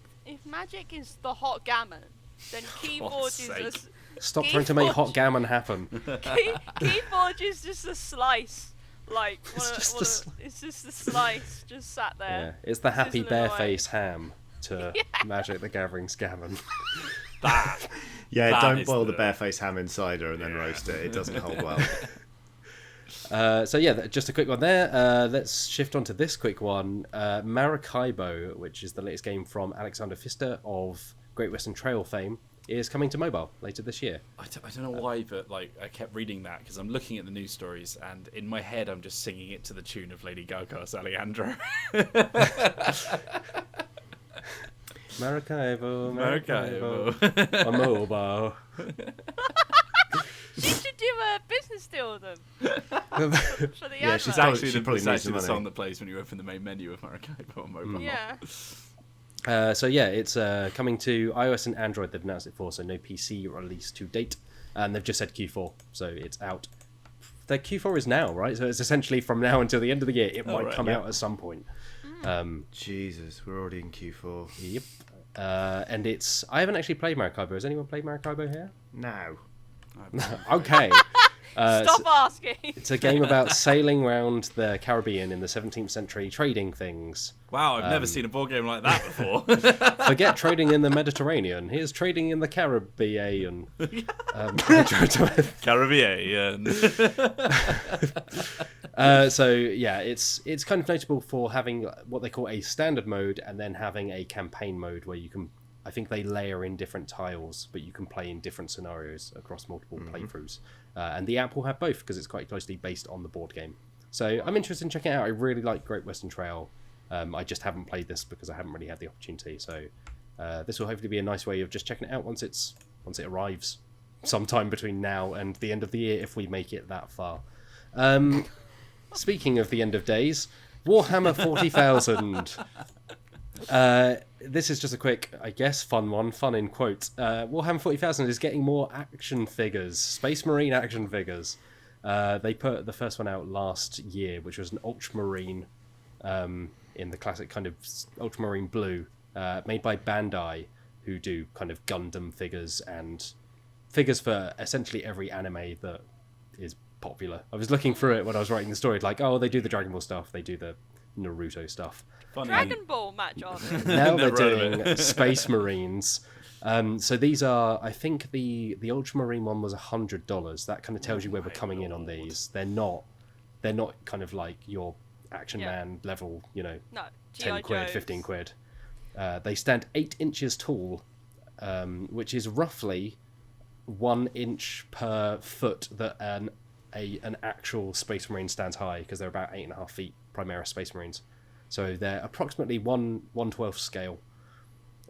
[SPEAKER 3] is the hot gammon, then Keyforge is
[SPEAKER 2] Stop trying to make hot gammon happen.
[SPEAKER 3] Keyforge is just a slice. Like
[SPEAKER 2] It's
[SPEAKER 3] it's just a slice, just sat there.
[SPEAKER 2] Yeah. It's the happy
[SPEAKER 3] sizzling away.
[SPEAKER 2] bareface ham to Magic the Gathering's gammon.
[SPEAKER 4] Yeah,
[SPEAKER 1] That
[SPEAKER 4] don't
[SPEAKER 1] is
[SPEAKER 4] boil the barefaced ham in cider and then roast it. It doesn't hold well.
[SPEAKER 2] So yeah, just a quick one there. Let's shift on to this quick one. Maracaibo, which is the latest game from Alexander Pfister of Great Western Trail fame, is coming to mobile later this year.
[SPEAKER 1] I don't know why, but like I kept reading that because I'm looking at the news stories, and in my head I'm just singing it to the tune of Lady Gaga's Alejandro.
[SPEAKER 2] Maracaibo,
[SPEAKER 1] Maracaibo.
[SPEAKER 2] on mobile.
[SPEAKER 3] She should do a business deal with them for the
[SPEAKER 4] Yeah,
[SPEAKER 3] advert.
[SPEAKER 4] she's
[SPEAKER 1] It's actually,
[SPEAKER 4] She probably
[SPEAKER 1] it's
[SPEAKER 4] needs
[SPEAKER 1] actually
[SPEAKER 4] the
[SPEAKER 1] the
[SPEAKER 4] money.
[SPEAKER 1] song that plays when you open the main menu of Maracaibo on mobile.
[SPEAKER 3] Yeah.
[SPEAKER 2] So yeah, it's coming to iOS and Android. They've announced it for, so no PC release to date, and they've just said Q4, so it's out. The Q4 is now, right? So it's essentially from now until the end of the year. It might
[SPEAKER 1] right,
[SPEAKER 2] come
[SPEAKER 1] yeah.
[SPEAKER 2] out at some point.
[SPEAKER 4] Jesus, we're already in Q4.
[SPEAKER 2] Yep. And I haven't actually played Maracaibo. Has anyone played Maracaibo here?
[SPEAKER 4] Now.
[SPEAKER 2] Okay.
[SPEAKER 3] Stop asking.
[SPEAKER 2] It's a game about sailing around the Caribbean in the 17th century, trading things.
[SPEAKER 1] Wow, I've never seen a board game like that before.
[SPEAKER 2] Forget trading in the Mediterranean. Here's trading in the Caribbean.
[SPEAKER 1] Caribbean.
[SPEAKER 2] So yeah, it's kind of notable for having what they call a standard mode and then having a campaign mode where you can, I think they layer in different tiles, but you can play in different scenarios across multiple playthroughs. And the app will have both because it's quite closely based on the board game. So I'm interested in checking it out. I really like Great Western Trail. I just haven't played this because I haven't really had the opportunity. So this will hopefully be a nice way of just checking it out once it arrives, sometime between now and the end of the year if we make it that far. Speaking of the end of days, Warhammer 40,000. This is just a quick, I guess, fun in quotes. Warhammer 40,000 is getting more action figures, Space Marine action figures. They put the first one out last year, which was an Ultramarine in the classic kind of Ultramarine blue, made by Bandai, who do kind of Gundam figures and figures for essentially every anime that is popular. I was looking through it when I was writing the story, like, oh, they do the Dragon Ball stuff, they do the Naruto stuff.
[SPEAKER 1] Funny.
[SPEAKER 3] Dragon Ball match on it.
[SPEAKER 2] Now they're
[SPEAKER 1] Never heard of
[SPEAKER 2] doing Space Marines. So these are, I think the Ultramarine one was $100. That kind of tells you where we're coming in on these. They're not kind of like your Action Man level,
[SPEAKER 3] No,
[SPEAKER 2] 10
[SPEAKER 3] G.I.
[SPEAKER 2] quid,
[SPEAKER 3] Joes.
[SPEAKER 2] 15 quid. They stand 8 inches tall, which is roughly 1 inch per foot that an actual Space Marine stands high, because they're about 8.5 feet Primaris Space Marines. So they're approximately 1/12 scale.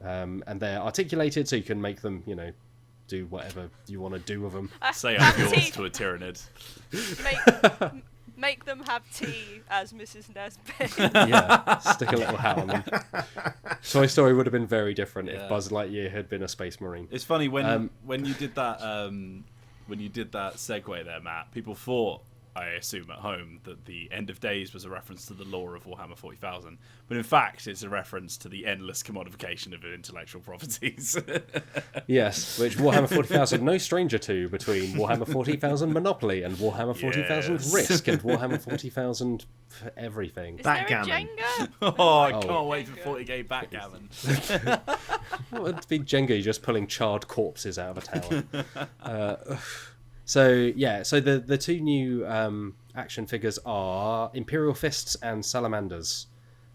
[SPEAKER 2] and they're articulated, so you can make them, do whatever you want to do with them.
[SPEAKER 1] Say I'm yours to a tyrannid.
[SPEAKER 3] Make them have tea as Mrs. Nesbit.
[SPEAKER 2] Yeah, stick a little hat on them. Toy Story would have been very different if
[SPEAKER 1] Yeah.
[SPEAKER 2] Buzz Lightyear had been a space marine.
[SPEAKER 1] It's funny when you did that segue there, Matt. People thought, I assume at home, that the End of Days was a reference to the lore of Warhammer 40,000, but in fact it's a reference to the endless commodification of intellectual properties.
[SPEAKER 2] Yes, which Warhammer 40,000 no stranger to, between Warhammer 40,000 Monopoly and Warhammer 40,000
[SPEAKER 1] Yes.
[SPEAKER 2] Risk and Warhammer 40,000 everything.
[SPEAKER 3] Is there a
[SPEAKER 4] Backgammon.
[SPEAKER 3] Jenga?
[SPEAKER 1] Oh, I
[SPEAKER 2] Oh.
[SPEAKER 1] can't wait for 40k backgammon.
[SPEAKER 2] What would be Jenga just pulling charred corpses out of a tower? So the two new action figures are Imperial Fists and Salamanders.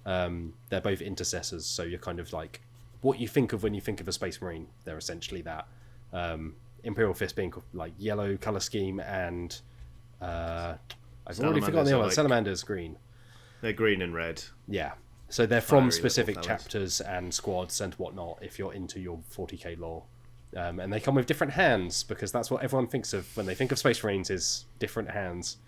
[SPEAKER 2] They're both intercessors, so you're kind of like what you think of when you think of a Space Marine. They're essentially that. Imperial Fist being like yellow color scheme, and I've already forgotten the other one.
[SPEAKER 4] Salamanders are
[SPEAKER 2] Salamanders green.
[SPEAKER 4] They're green and red.
[SPEAKER 2] Yeah. So they're from
[SPEAKER 4] Fiery
[SPEAKER 2] specific
[SPEAKER 4] little fellas.
[SPEAKER 2] chapters and squads and whatnot, if you're into your 40k lore. And they come with different hands, because that's what everyone thinks of when they think of Space Marines, is different hands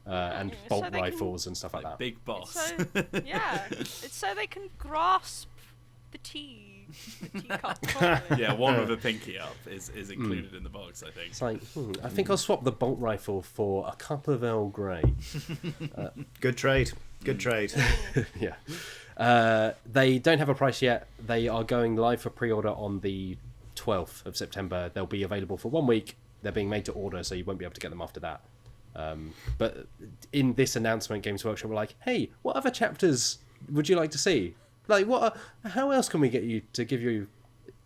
[SPEAKER 2] and
[SPEAKER 3] So
[SPEAKER 2] bolt
[SPEAKER 3] they can-
[SPEAKER 2] rifles and stuff like that.
[SPEAKER 1] Big boss.
[SPEAKER 3] So yeah, it's so they can grasp the tea, the teacup properly.
[SPEAKER 1] Yeah, one with a pinky up is included in the box, I think.
[SPEAKER 2] It's like, I think I'll swap the bolt rifle for a cup of Earl Grey.
[SPEAKER 4] Good trade. Good trade.
[SPEAKER 2] Yeah. They don't have a price yet. They are going live for pre-order on the 12th of September. They'll be available for 1 week. They're being made to order, so you won't be able to get them after that. But in this announcement, Games Workshop were like, hey, what other chapters would you like to see? Like, how else can we get you to give you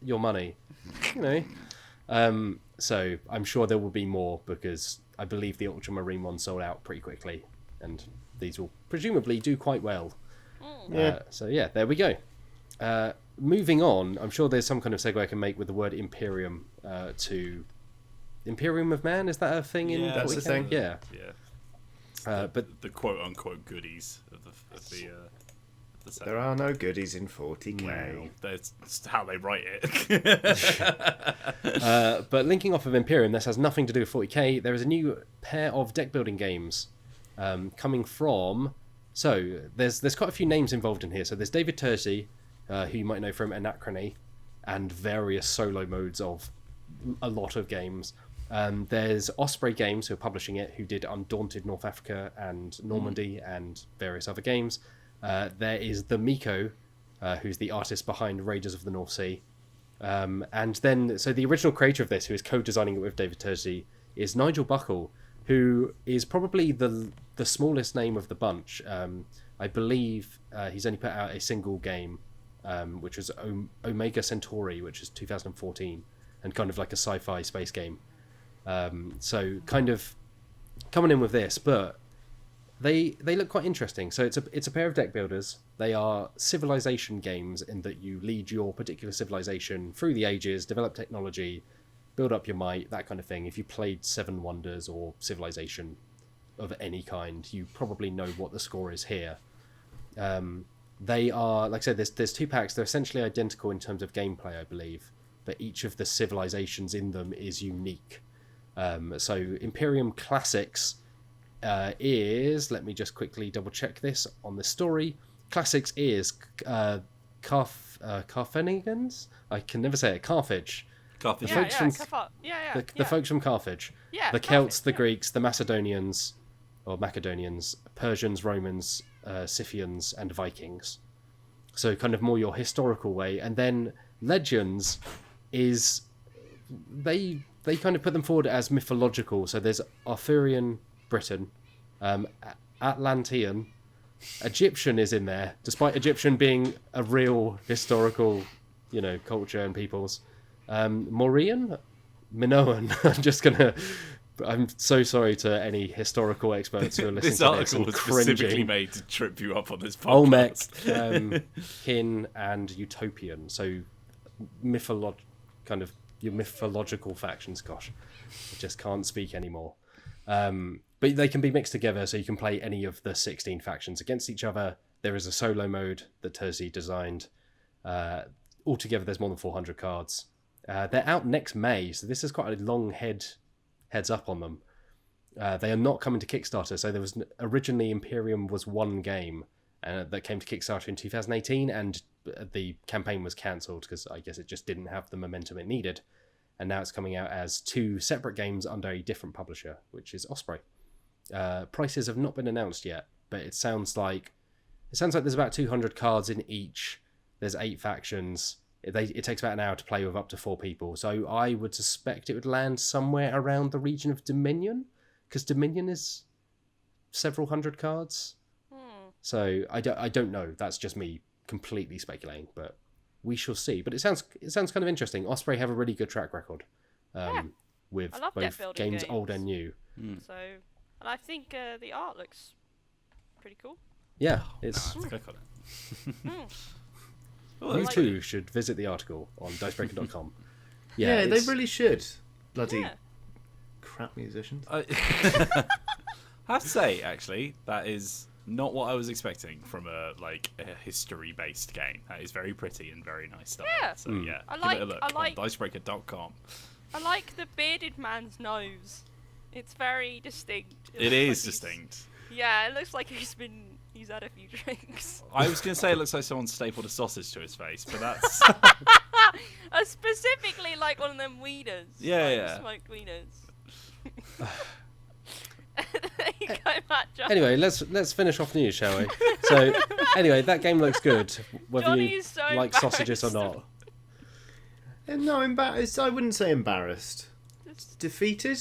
[SPEAKER 2] your money? So I'm sure there will be more, because I believe the Ultramarine one sold out pretty quickly, and these will presumably do quite well.
[SPEAKER 4] Yeah.
[SPEAKER 2] So yeah, there we go. Moving on, I'm sure there's some kind of segue I can make with the word Imperium to Imperium of Man. Is that a thing in?
[SPEAKER 4] that's the
[SPEAKER 2] 40K?
[SPEAKER 4] thing.
[SPEAKER 2] Yeah.
[SPEAKER 1] Yeah.
[SPEAKER 2] But
[SPEAKER 1] The quote unquote goodies of the set.
[SPEAKER 4] There are no goodies in 40k.
[SPEAKER 1] Well, that's how they write it.
[SPEAKER 2] but linking off of Imperium, this has nothing to do with 40k. There is a new pair of deck building games coming from. So there's quite a few names involved in here. So there's David Terzi, who you might know from Anachrony and various solo modes of a lot of games. There's Osprey Games, who are publishing it, who did Undaunted North Africa and Normandy and various other games. There is the Miko, who's the artist behind Raiders of the North Sea. And then, so the original creator of this, who is co-designing it with David Terzi, is Nigel Buckle, who is probably the smallest name of the bunch. I believe he's only put out a single game, which was Omega Centauri, which is 2014, and kind of like a sci-fi space game. So kind of coming in with this, but they look quite interesting. So it's a pair of deck builders. They are civilization games in that you lead your particular civilization through the ages, develop technology, build up your might, that kind of thing. If you played Seven Wonders or Civilization of any kind, you probably know what the score is here. They are, like I said, there's 2 packs. They're essentially identical in terms of gameplay, I believe, but each of the civilizations in them is unique. So Imperium Classics is, let me just quickly double check this on the story. Classics is Carthaginians? I can never say it. Carthage.
[SPEAKER 1] Carthage.
[SPEAKER 2] The folks from-
[SPEAKER 3] yeah.
[SPEAKER 2] The folks from Carthage.
[SPEAKER 3] Yeah,
[SPEAKER 2] The Celts,
[SPEAKER 3] Carthage,
[SPEAKER 2] the
[SPEAKER 3] yeah.
[SPEAKER 2] Greeks, the Macedonians, Persians, Romans, Scythians, and Vikings. So kind of more your historical way. And then Legends is... They kind of put them forward as mythological. So there's Arthurian Britain, Atlantean, Egyptian is in there, despite Egyptian being a real historical, culture and peoples. Minoan. I'm so sorry to any historical experts who are listening
[SPEAKER 1] This
[SPEAKER 2] to this
[SPEAKER 1] article
[SPEAKER 2] and
[SPEAKER 1] was specifically
[SPEAKER 2] cringing.
[SPEAKER 1] made to trip you up on this podcast.
[SPEAKER 2] Olmec, Kin, and Utopian. So kind of your mythological factions. Gosh, I just can't speak anymore. But they can be mixed together, so you can play any of the 16 factions against each other. There is a solo mode that Terzi designed. altogether, there's more than 400 cards. They're out next May, so this is quite a long heads up on them. They are not coming to Kickstarter. So there was originally Imperium was one game that came to Kickstarter in 2018, and the campaign was cancelled because I guess it just didn't have the momentum it needed. And now it's coming out as 2 separate games under a different publisher, which is Osprey. Prices have not been announced yet, but it sounds like there's about 200 cards in each. There's 8 factions. It takes about an hour to play with up to 4 people. So I would suspect it would land somewhere around the region of Dominion, because Dominion is several hundred cards. So I don't know. That's just me completely speculating, but we shall see. But it sounds kind of interesting. Osprey have a really good track record with both games old and new.
[SPEAKER 3] So, and I think the art looks pretty cool.
[SPEAKER 2] Yeah, it's.
[SPEAKER 1] Click on it.
[SPEAKER 2] You too should visit the article on Dicebreaker.com.
[SPEAKER 4] Yeah, they really should. Bloody crap musicians.
[SPEAKER 1] I have to say, actually, that is not what I was expecting from a history-based game. That is very pretty and very nice stuff.
[SPEAKER 3] Yeah.
[SPEAKER 1] So give it a look on Dicebreaker.com.
[SPEAKER 3] I like the bearded man's nose. It's very distinct.
[SPEAKER 1] It is distinct.
[SPEAKER 3] Yeah, it looks like he's had a few drinks.
[SPEAKER 1] I was going to say it looks like someone stapled a sausage to his face, but that's...
[SPEAKER 3] Specifically like one of them wieners.
[SPEAKER 1] Yeah.
[SPEAKER 3] Smoked wieners. There you go, Matt. John.
[SPEAKER 2] Anyway, let's finish off news, shall we? So, anyway, that game looks good, whether you like sausages or not.
[SPEAKER 4] No, embarrassed. I wouldn't say embarrassed. Defeated?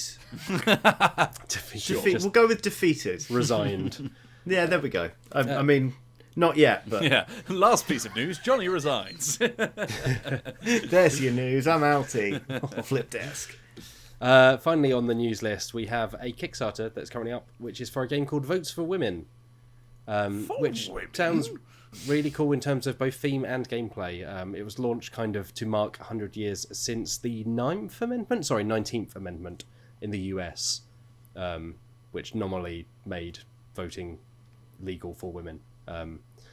[SPEAKER 4] We'll go with defeated.
[SPEAKER 2] Resigned.
[SPEAKER 4] Yeah, there we go. I mean, not yet, but...
[SPEAKER 1] Yeah, last piece of news, Johnny resigns.
[SPEAKER 4] There's your news, I'm outie. Flip desk.
[SPEAKER 2] Finally on the news list, we have a Kickstarter that's currently up, which is for a game called Votes for Women. Which sounds really cool in terms of both theme and gameplay. It was launched kind of to mark 100 years since the 19th Amendment in the US, which nominally made voting legal for women.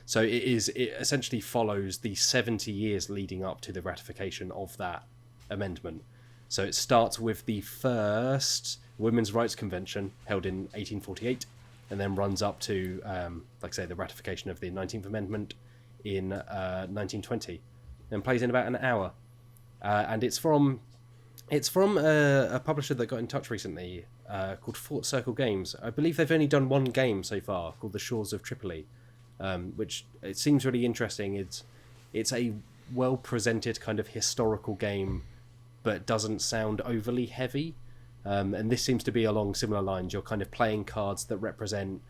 [SPEAKER 2] So it essentially follows the 70 years leading up to the ratification of that amendment. So it starts with the first Women's Rights Convention held in 1848, and then runs up to, the ratification of the 19th Amendment in 1920, and plays in about an hour. And it's from a publisher that got in touch recently called Fort Circle Games. I believe they've only done one game so far called The Shores of Tripoli, which it seems really interesting. It's a well-presented kind of historical game, but doesn't sound overly heavy. And this seems to be along similar lines. You're kind of playing cards that represent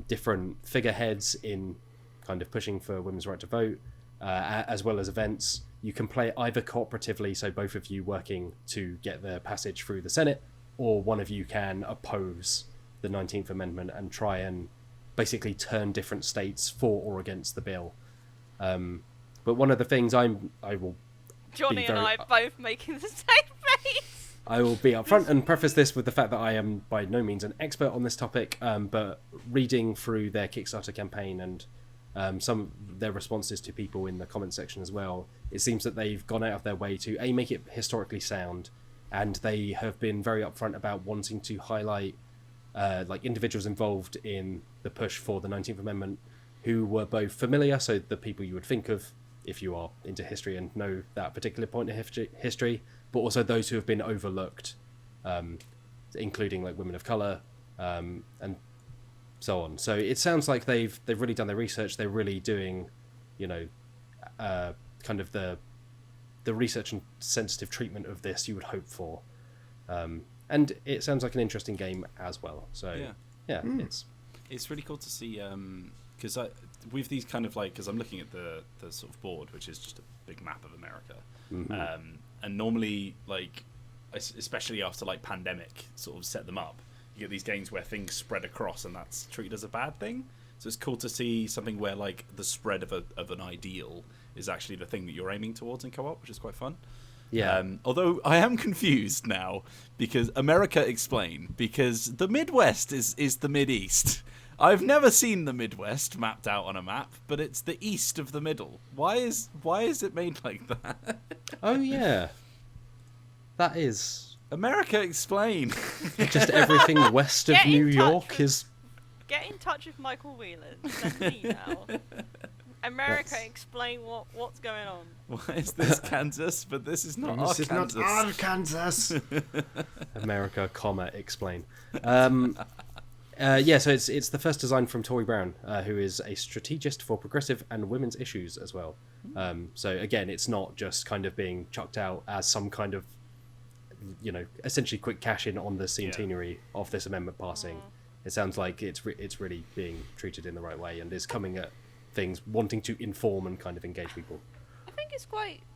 [SPEAKER 2] different figureheads in kind of pushing for women's right to vote, as well as events. You can play either cooperatively, so both of you working to get the passage through the Senate, or one of you can oppose the 19th Amendment and try and basically turn different states for or against the bill. But one of the things I will...
[SPEAKER 3] Johnny and I both making the same face.
[SPEAKER 2] I will be upfront and preface this with the fact that I am by no means an expert on this topic, but reading through their Kickstarter campaign and some of their responses to people in the comment section as well, it seems that they've gone out of their way to make it historically sound, and they have been very upfront about wanting to highlight individuals involved in the push for the 19th Amendment who were both familiar, so the people you would think of if you are into history and know that particular point of history, but also those who have been overlooked, including women of colour and so on. So it sounds like they've really done their research. They're really doing, kind of the research and sensitive treatment of this you would hope for. And it sounds like an interesting game as well. So yeah,
[SPEAKER 1] it's really cool to see. Because with these kind of because I'm looking at the sort of board, which is just a big map of America, and normally especially after pandemic sort of set them up, you get these games where things spread across, and that's treated as a bad thing. So it's cool to see something where the spread of an ideal is actually the thing that you're aiming towards in co-op, which is quite fun.
[SPEAKER 2] Yeah.
[SPEAKER 1] Although I am confused now because America explain, because the Midwest is the Mideast. I've never seen the Midwest mapped out on a map, but it's the east of the middle. Why is it made like that?
[SPEAKER 2] Oh yeah, that is
[SPEAKER 1] America, explain.
[SPEAKER 2] just everything west of
[SPEAKER 3] Get in
[SPEAKER 2] New
[SPEAKER 3] touch
[SPEAKER 2] York
[SPEAKER 3] with-
[SPEAKER 2] is.
[SPEAKER 3] Get in touch with Michael Whelan. Send an email. America,
[SPEAKER 2] That's-
[SPEAKER 3] explain what's going on.
[SPEAKER 1] Why is this Kansas? But this is not
[SPEAKER 4] This is
[SPEAKER 1] Arkansas.
[SPEAKER 4] not Arkansas.
[SPEAKER 2] America, explain. Yeah, so it's the first design from Tori Brown, who is a strategist for progressive and women's issues as well. So again, it's not just kind of being chucked out as some kind of, essentially quick cash in on the centenary of this amendment passing. It sounds like it's really being treated in the right way and is coming at things wanting to inform and kind of engage people.
[SPEAKER 3] I think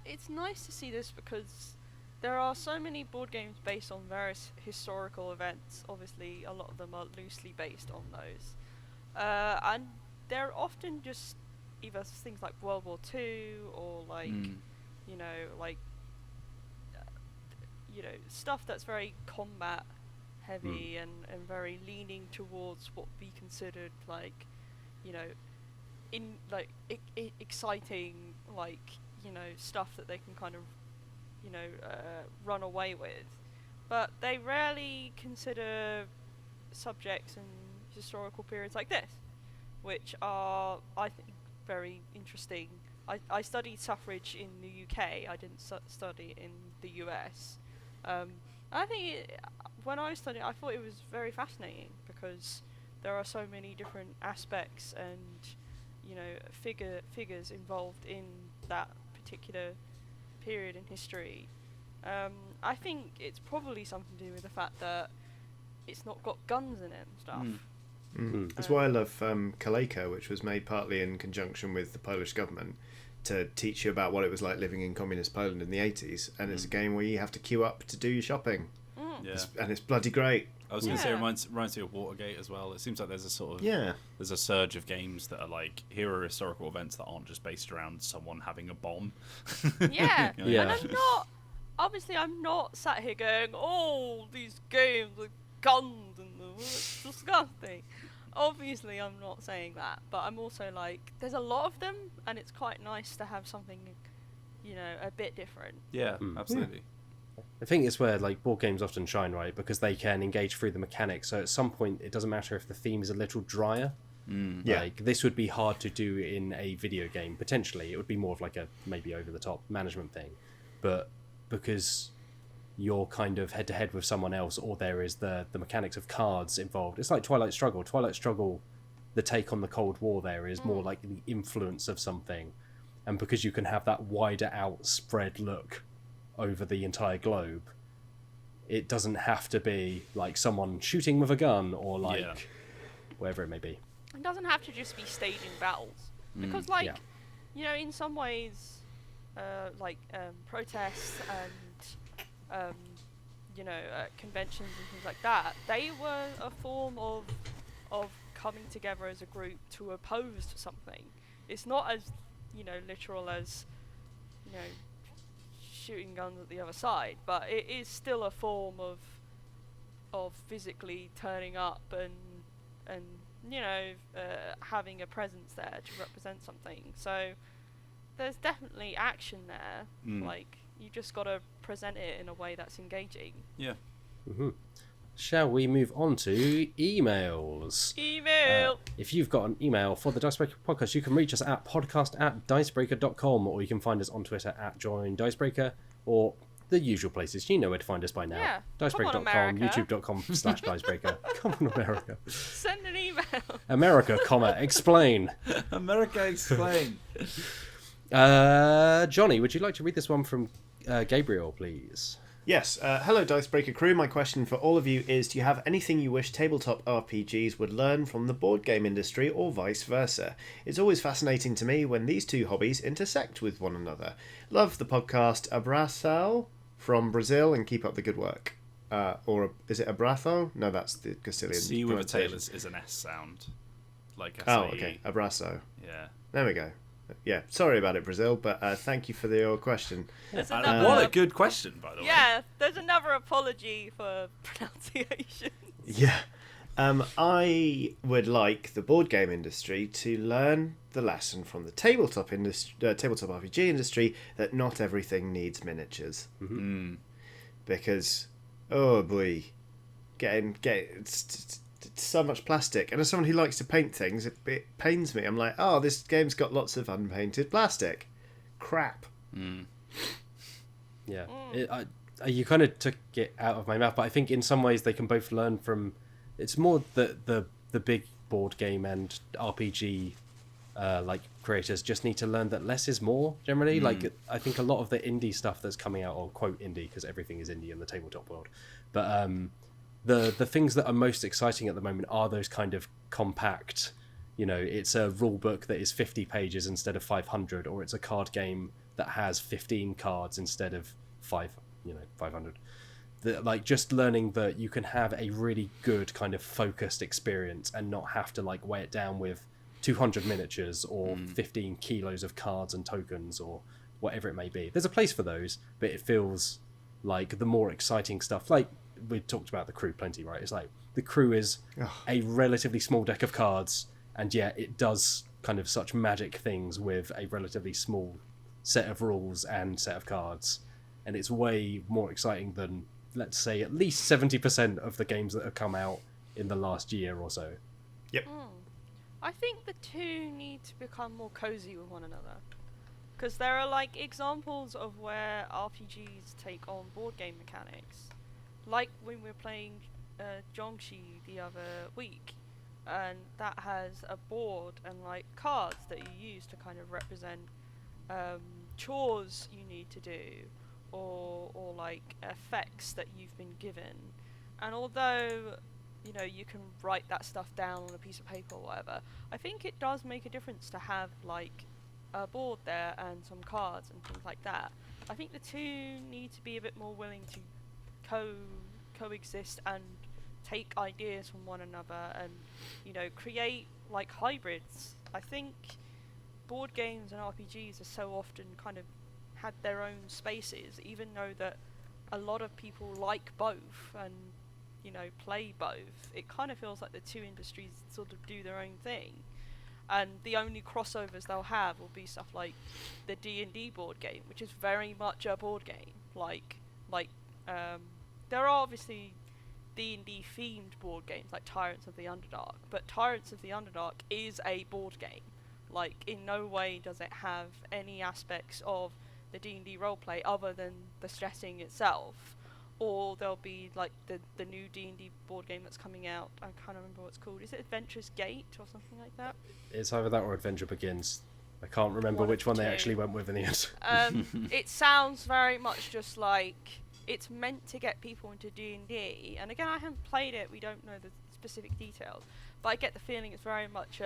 [SPEAKER 3] it's nice to see this because there are so many board games based on various historical events. Obviously, a lot of them are loosely based on those. And they're often just either things like World War II or stuff that's very combat heavy and very leaning towards what we considered exciting, stuff that they can kind of run away with, but they rarely consider subjects and historical periods like this, which are, I think, very interesting. I studied suffrage in the UK. I didn't study in the US. I think when I studied, I thought it was very fascinating because there are so many different aspects and figures involved in that particular period in history. I think it's probably something to do with the fact that it's not got guns in it and stuff.
[SPEAKER 4] That's why I love Kaleko, which was made partly in conjunction with the Polish government to teach you about what it was like living in communist Poland in the 80s. And it's a game where you have to queue up to do your shopping.
[SPEAKER 1] Yeah.
[SPEAKER 4] And it's bloody great.
[SPEAKER 1] I was going to say, it reminds me of Watergate as well. It seems like there's a sort of there's a surge of games that are like, here are historical events that aren't just based around someone having a bomb.
[SPEAKER 3] Yeah.
[SPEAKER 2] Yeah.
[SPEAKER 3] And I'm not sat here going, oh, these games with guns and it's disgusting. Obviously, I'm not saying that, but I'm also like, there's a lot of them, and it's quite nice to have something, a bit different.
[SPEAKER 1] Yeah, absolutely.
[SPEAKER 2] I think it's where board games often shine, right? Because they can engage through the mechanics. So at some point, it doesn't matter if the theme is a little drier. This would be hard to do in a video game. Potentially, it would be more of like a maybe over the top management thing, but because you're kind of head to head with someone else, or there is the mechanics of cards involved. It's like Twilight Struggle. Twilight Struggle, the take on the Cold War there is more like the influence of something, and because you can have that wider out spread look over the entire globe, it doesn't have to be like someone shooting with a gun or wherever it may be.
[SPEAKER 3] It doesn't have to just be staging battles, because in some ways, protests and conventions and things like that, they were a form of coming together as a group to oppose something. It's not as literal as shooting guns at the other side, but it is still a form of physically turning up and having a presence there to represent something. So there's definitely action there. You just got to present it in a way that's engaging.
[SPEAKER 1] Yeah.
[SPEAKER 2] Shall we move on to emails?
[SPEAKER 3] Email!
[SPEAKER 2] If you've got an email for the Dicebreaker podcast, you can reach us at podcast@dicebreaker.com, or you can find us on Twitter @joindicebreaker, or the usual places. You know where to find us by now.
[SPEAKER 3] Yeah.
[SPEAKER 2] Dicebreaker.com,
[SPEAKER 3] Come on, America.
[SPEAKER 2] youtube.com/dicebreaker. Come on, America.
[SPEAKER 3] Send an email!
[SPEAKER 2] America, explain.
[SPEAKER 1] America, explain.
[SPEAKER 2] Johnny, would you like to read this one from Gabriel, please?
[SPEAKER 4] Yes. Hello, Dicebreaker crew. My question for all of you is, do you have anything you wish tabletop RPGs would learn from the board game industry or vice versa? It's always fascinating to me when these two hobbies intersect with one another. Love the podcast Abraço from Brazil and keep up the good work. Or is it Abraço? No, that's the Castilian
[SPEAKER 1] C with a tail
[SPEAKER 4] pronunciation.
[SPEAKER 1] is an S sound. Like
[SPEAKER 4] Oh, okay. Abraço.
[SPEAKER 1] Yeah.
[SPEAKER 4] There we go. Yeah, sorry about it, Brazil, but thank you for your question.
[SPEAKER 3] There's
[SPEAKER 1] What
[SPEAKER 3] another,
[SPEAKER 1] a good question, by the way.
[SPEAKER 3] yeah, there's another apology for pronunciation.
[SPEAKER 4] Yeah. I would like the board game industry to learn the lesson from the tabletop RPG industry that not everything needs miniatures.
[SPEAKER 1] Mm.
[SPEAKER 4] Because, oh boy, it's so much plastic. And as someone who likes to paint things, it pains me. I'm like, oh, this game's got lots of unpainted plastic. Crap.
[SPEAKER 1] Mm.
[SPEAKER 2] Yeah, you kind of took it out of my mouth, but I think in some ways they can both learn from. It's more the big board game and RPG like creators just need to learn that less is more generally. Like I think a lot of the indie stuff that's coming out, or quote indie because everything is indie in the tabletop world, but the things that are most exciting at the moment are those kind of compact. It's a rule book that is 50 pages instead of 500, or it's a card game that has 15 cards instead of 500. Like just learning that you can have a really good kind of focused experience and not have to like weigh it down with 200 miniatures or 15 kilos of cards and tokens or whatever it may be. There's a place for those, but it feels like the more exciting stuff, like we talked about the crew plenty, right? It's like the crew is a relatively small deck of cards, and yet it does kind of such magic things with a relatively small set of rules and set of cards, and it's way more exciting than, let's say, at least 70% of the games that have come out in the last year or so.
[SPEAKER 4] Yep.
[SPEAKER 3] I think the two need to become more cozy with one another. Because there are like examples of where RPGs take on board game mechanics. Like when we were playing Zhongxi the other week, and that has a board and like cards that you use to kind of represent chores you need to do, or like effects that you've been given. And although you can write that stuff down on a piece of paper or whatever, I think it does make a difference to have like a board there and some cards and things like that. I think the two need to be a bit more willing to coexist and take ideas from one another and create like hybrids. I think board games and RPGs are so often kind of had their own spaces, even though that a lot of people like both and play both. It kind of feels like the two industries sort of do their own thing, and the only crossovers they'll have will be stuff like the D&D board game, which is very much a board game. There are obviously D&D themed board games like Tyrants of the Underdark, but Tyrants of the Underdark is a board game. Like, in no way does it have any aspects of the D&D roleplay other than the setting itself. Or there'll be like the new D&D board game that's coming out. I can't remember what it's called. Is it Adventure's Gate or something like that?
[SPEAKER 2] It's either that or Adventure Begins. I can't remember which one they actually went with in the end.
[SPEAKER 3] It sounds very much just like it's meant to get people into D&D. And again, I haven't played it. We don't know the specific details. But I get the feeling it's very much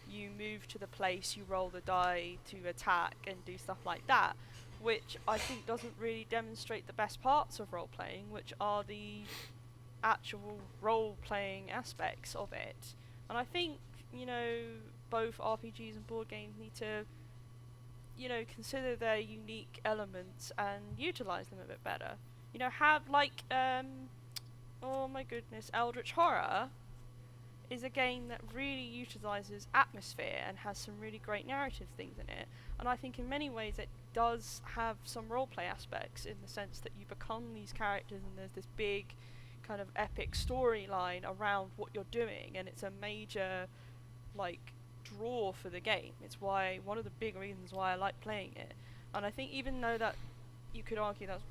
[SPEAKER 3] you move to the place, you roll the die to attack and do stuff like that, which I think doesn't really demonstrate the best parts of role-playing, which are the actual role-playing aspects of it. And I think, both RPGs and board games need to, consider their unique elements and utilise them a bit better. Have like, oh my goodness, Eldritch Horror is a game that really utilises atmosphere and has some really great narrative things in it. And I think in many ways it does have some roleplay aspects, in the sense that you become these characters and there's this big kind of epic storyline around what you're doing, and it's a major like draw for the game. It's one of the big reasons why I like playing it. And I think even though that you could argue that's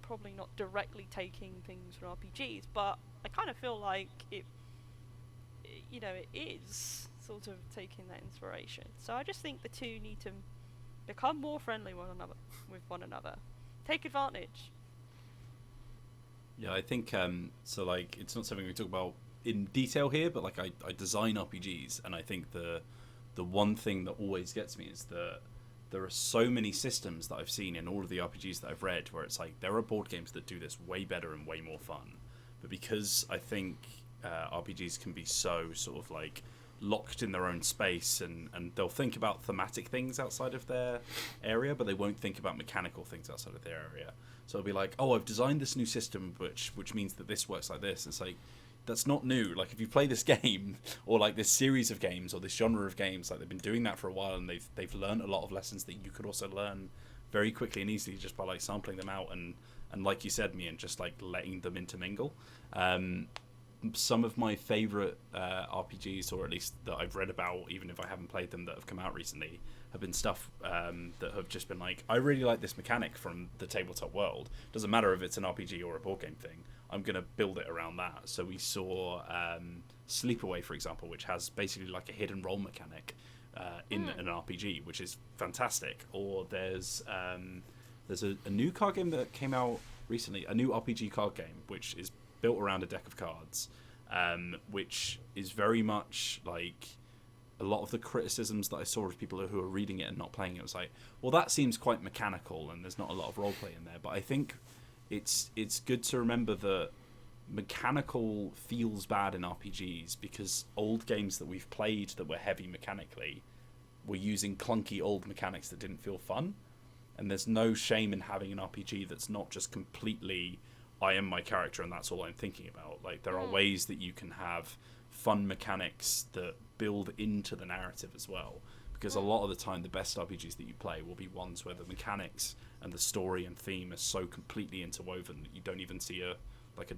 [SPEAKER 3] probably not directly taking things from RPGs, but I kind of feel like it is sort of taking that inspiration. So I just think the two need to become more friendly with one another. Take advantage.
[SPEAKER 1] Yeah, I think so. Like, it's not something we talk about in detail here, but like I design RPGs, and I think the one thing that always gets me is that there are so many systems that I've seen in all of the RPGs that I've read where it's like there are board games that do this way better and way more fun, but because I think RPGs can be so sort of like locked in their own space, and they'll think about thematic things outside of their area, but they won't think about mechanical things outside of their area. So it'll be like, oh, I've designed this new system which means that this works like this. It's like, that's not new. Like if you play this game or like this series of games or this genre of games, like they've been doing that for a while, and they've learned a lot of lessons that you could also learn very quickly and easily just by like sampling them out and like you said, Meehan, just like letting them intermingle. Some of my favorite RPGs, or at least that I've read about, even if I haven't played them, that have come out recently, have been stuff that have just been like, I really like this mechanic from the tabletop world. Doesn't matter if it's an RPG or a board game thing. I'm going to build it around that. So we saw Sleepaway, for example, which has basically like a hidden role mechanic in an RPG, which is fantastic. Or there's a new card game that came out recently, a new RPG card game, which is built around a deck of cards, which is very much like a lot of the criticisms that I saw of people who are reading it and not playing it was like, well, that seems quite mechanical and there's not a lot of roleplay in there. But I think it's good to remember that mechanical feels bad in RPGs because old games that we've played that were heavy mechanically were using clunky old mechanics that didn't feel fun. And there's no shame in having an RPG that's not just completely, I am my character and that's all I'm thinking about. Like there are ways that you can have fun mechanics that build into the narrative as well. Because a lot of the time the best RPGs that you play will be ones where the mechanics and the story and theme are so completely interwoven that you don't even see a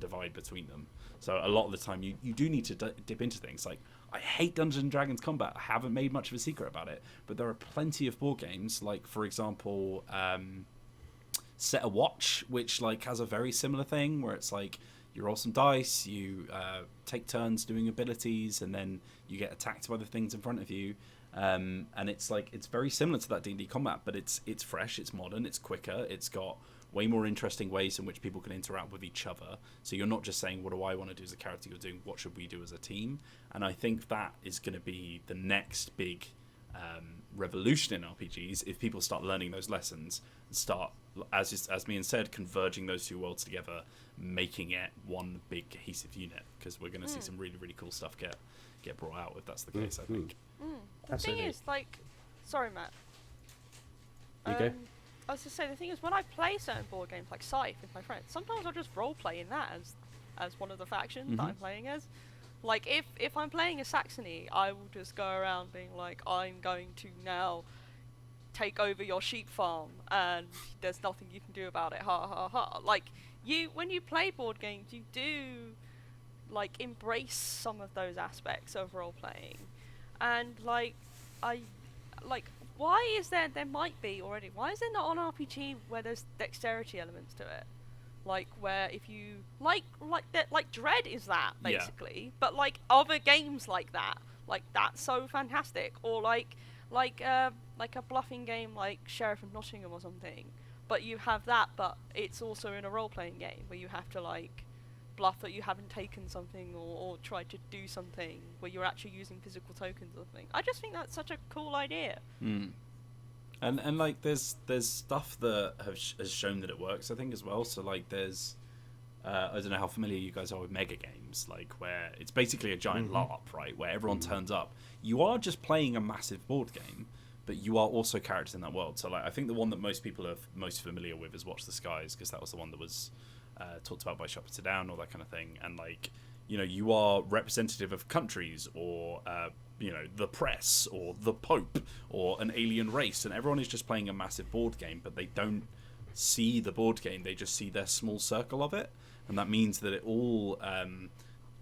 [SPEAKER 1] divide between them. So a lot of the time you do need to dip into things. Like I hate Dungeons and Dragons combat. I haven't made much of a secret about it, but there are plenty of board games, like for example Set a Watch, which like has a very similar thing where it's like you roll some dice, you take turns doing abilities, and then you get attacked by the things in front of you. And it's like it's very similar to that D&D combat, but it's fresh, it's modern, it's quicker, it's got way more interesting ways in which people can interact with each other. So you're not just saying, what do I want to do as a character? You're doing, what should we do as a team? And I think that is going to be the next big revolution in RPGs if people start learning those lessons and start, as Meehan said, converging those two worlds together, making it one big cohesive unit. Because we're going to see some really, really cool stuff get brought out if that's the case, I think.
[SPEAKER 3] The thing is, like, sorry, Matt.
[SPEAKER 2] You go.
[SPEAKER 3] I was just saying, the thing is, when I play certain board games like Scythe with my friends, sometimes I'll just roleplay in that as one of the factions that I'm playing as. Like, if I'm playing a Saxony, I will just go around being like, I'm going to now take over your sheep farm, and there's nothing you can do about it, ha ha ha. Like, when you play board games, you do, like, embrace some of those aspects of role-playing. And, like, why is there might be already, why is there not an RPG where there's dexterity elements to it? Like, where if you, like Dread is that, basically, but, like, other games like that, like, that's so fantastic. Or, like a bluffing game like Sheriff of Nottingham or something, but you have that, but it's also in a role-playing game where you have to, like, bluff that you haven't taken something or tried to do something where you're actually using physical tokens or something. I just think that's such a cool idea.
[SPEAKER 1] And like there's stuff that has shown that it works, I think, as well. So like there's I don't know how familiar you guys are with mega games, like where it's basically a giant LARP, right, where everyone turns up. You are just playing a massive board game, but you are also characters in that world. So like I think the one that most people are most familiar with is Watch the Skies, because that was the one that was talked about by Shop It Down, all that kind of thing. And like, you know, you are representative of countries or you know, the press or the Pope or an alien race, and everyone is just playing a massive board game, but they don't see the board game, they just see their small circle of it. And that means that it all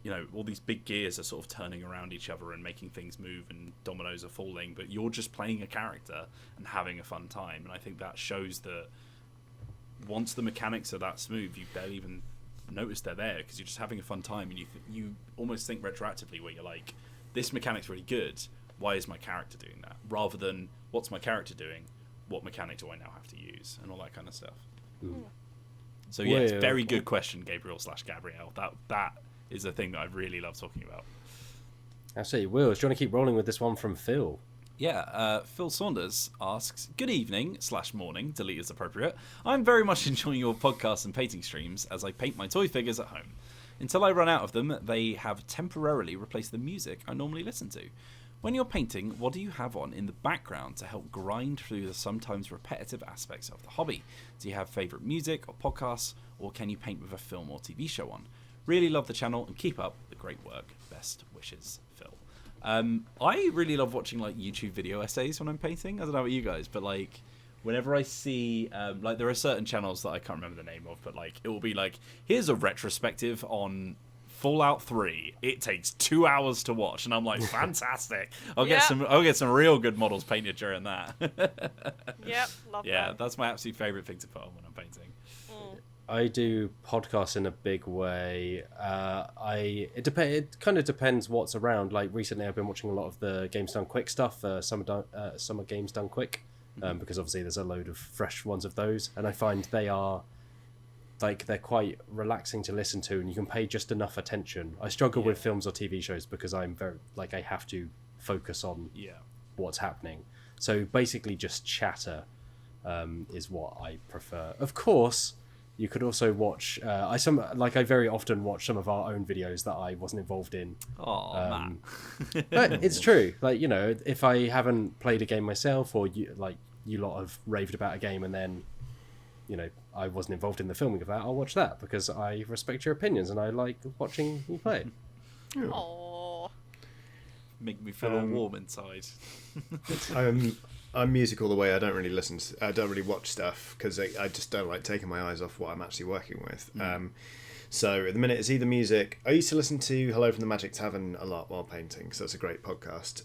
[SPEAKER 1] you know, all these big gears are sort of turning around each other and making things move, and dominoes are falling, but you're just playing a character and having a fun time. And I think that shows that once the mechanics are that smooth, you barely even notice they're there, because you're just having a fun time, and you almost think retroactively, where you're like, this mechanic's really good, why is my character doing that? Rather than, what's my character doing? What mechanic do I now have to use? And all that kind of stuff. So yeah, it's a very good question, Gabriel/Gabrielle. That is a thing that I really love talking about.
[SPEAKER 2] Absolutely. Will, do you want to keep rolling with this one from Phil?
[SPEAKER 1] Yeah, Phil Saunders asks, good evening/morning, delete as appropriate. I'm very much enjoying your podcasts and painting streams as I paint my toy figures at home. Until I run out of them, they have temporarily replaced the music I normally listen to. When you're painting, what do you have on in the background to help grind through the sometimes repetitive aspects of the hobby? Do you have favourite music or podcasts, or can you paint with a film or TV show on? Really love the channel and keep up the great work. Best wishes, Phil. I really love watching like YouTube video essays when I'm painting. I don't know about you guys, but like whenever I see like there are certain channels that I can't remember the name of, but like it will be like, here's a retrospective on Fallout 3. It takes 2 hours to watch, and I'm like, fantastic. I'll get some real good models painted during that.
[SPEAKER 3] Yep, love that.
[SPEAKER 1] Yeah, that's my absolute favorite thing to put on when I'm painting.
[SPEAKER 2] I do podcasts in a big way. It kind of depends what's around. Like recently, I've been watching a lot of the Games Done Quick stuff, summer Games Done Quick, because obviously there's a load of fresh ones of those, and I find they're quite relaxing to listen to, and you can pay just enough attention. I struggle with films or TV shows because I'm very I have to focus on what's happening. So basically, just chatter is what I prefer. Of course. You could also watch. I very often watch some of our own videos that I wasn't involved in.
[SPEAKER 1] Oh man!
[SPEAKER 2] But it's true. Like, you know, if I haven't played a game myself, or you lot have raved about a game, and then, you know, I wasn't involved in the filming of that, I'll watch that because I respect your opinions and I like watching you play it.
[SPEAKER 3] Aww.
[SPEAKER 1] Make me feel all warm inside.
[SPEAKER 4] I'm music all the way. I don't really watch stuff because I just don't like taking my eyes off what I'm actually working with. So at the minute it's either music. I used to listen to Hello from the Magic Tavern a lot while painting, so that's a great podcast.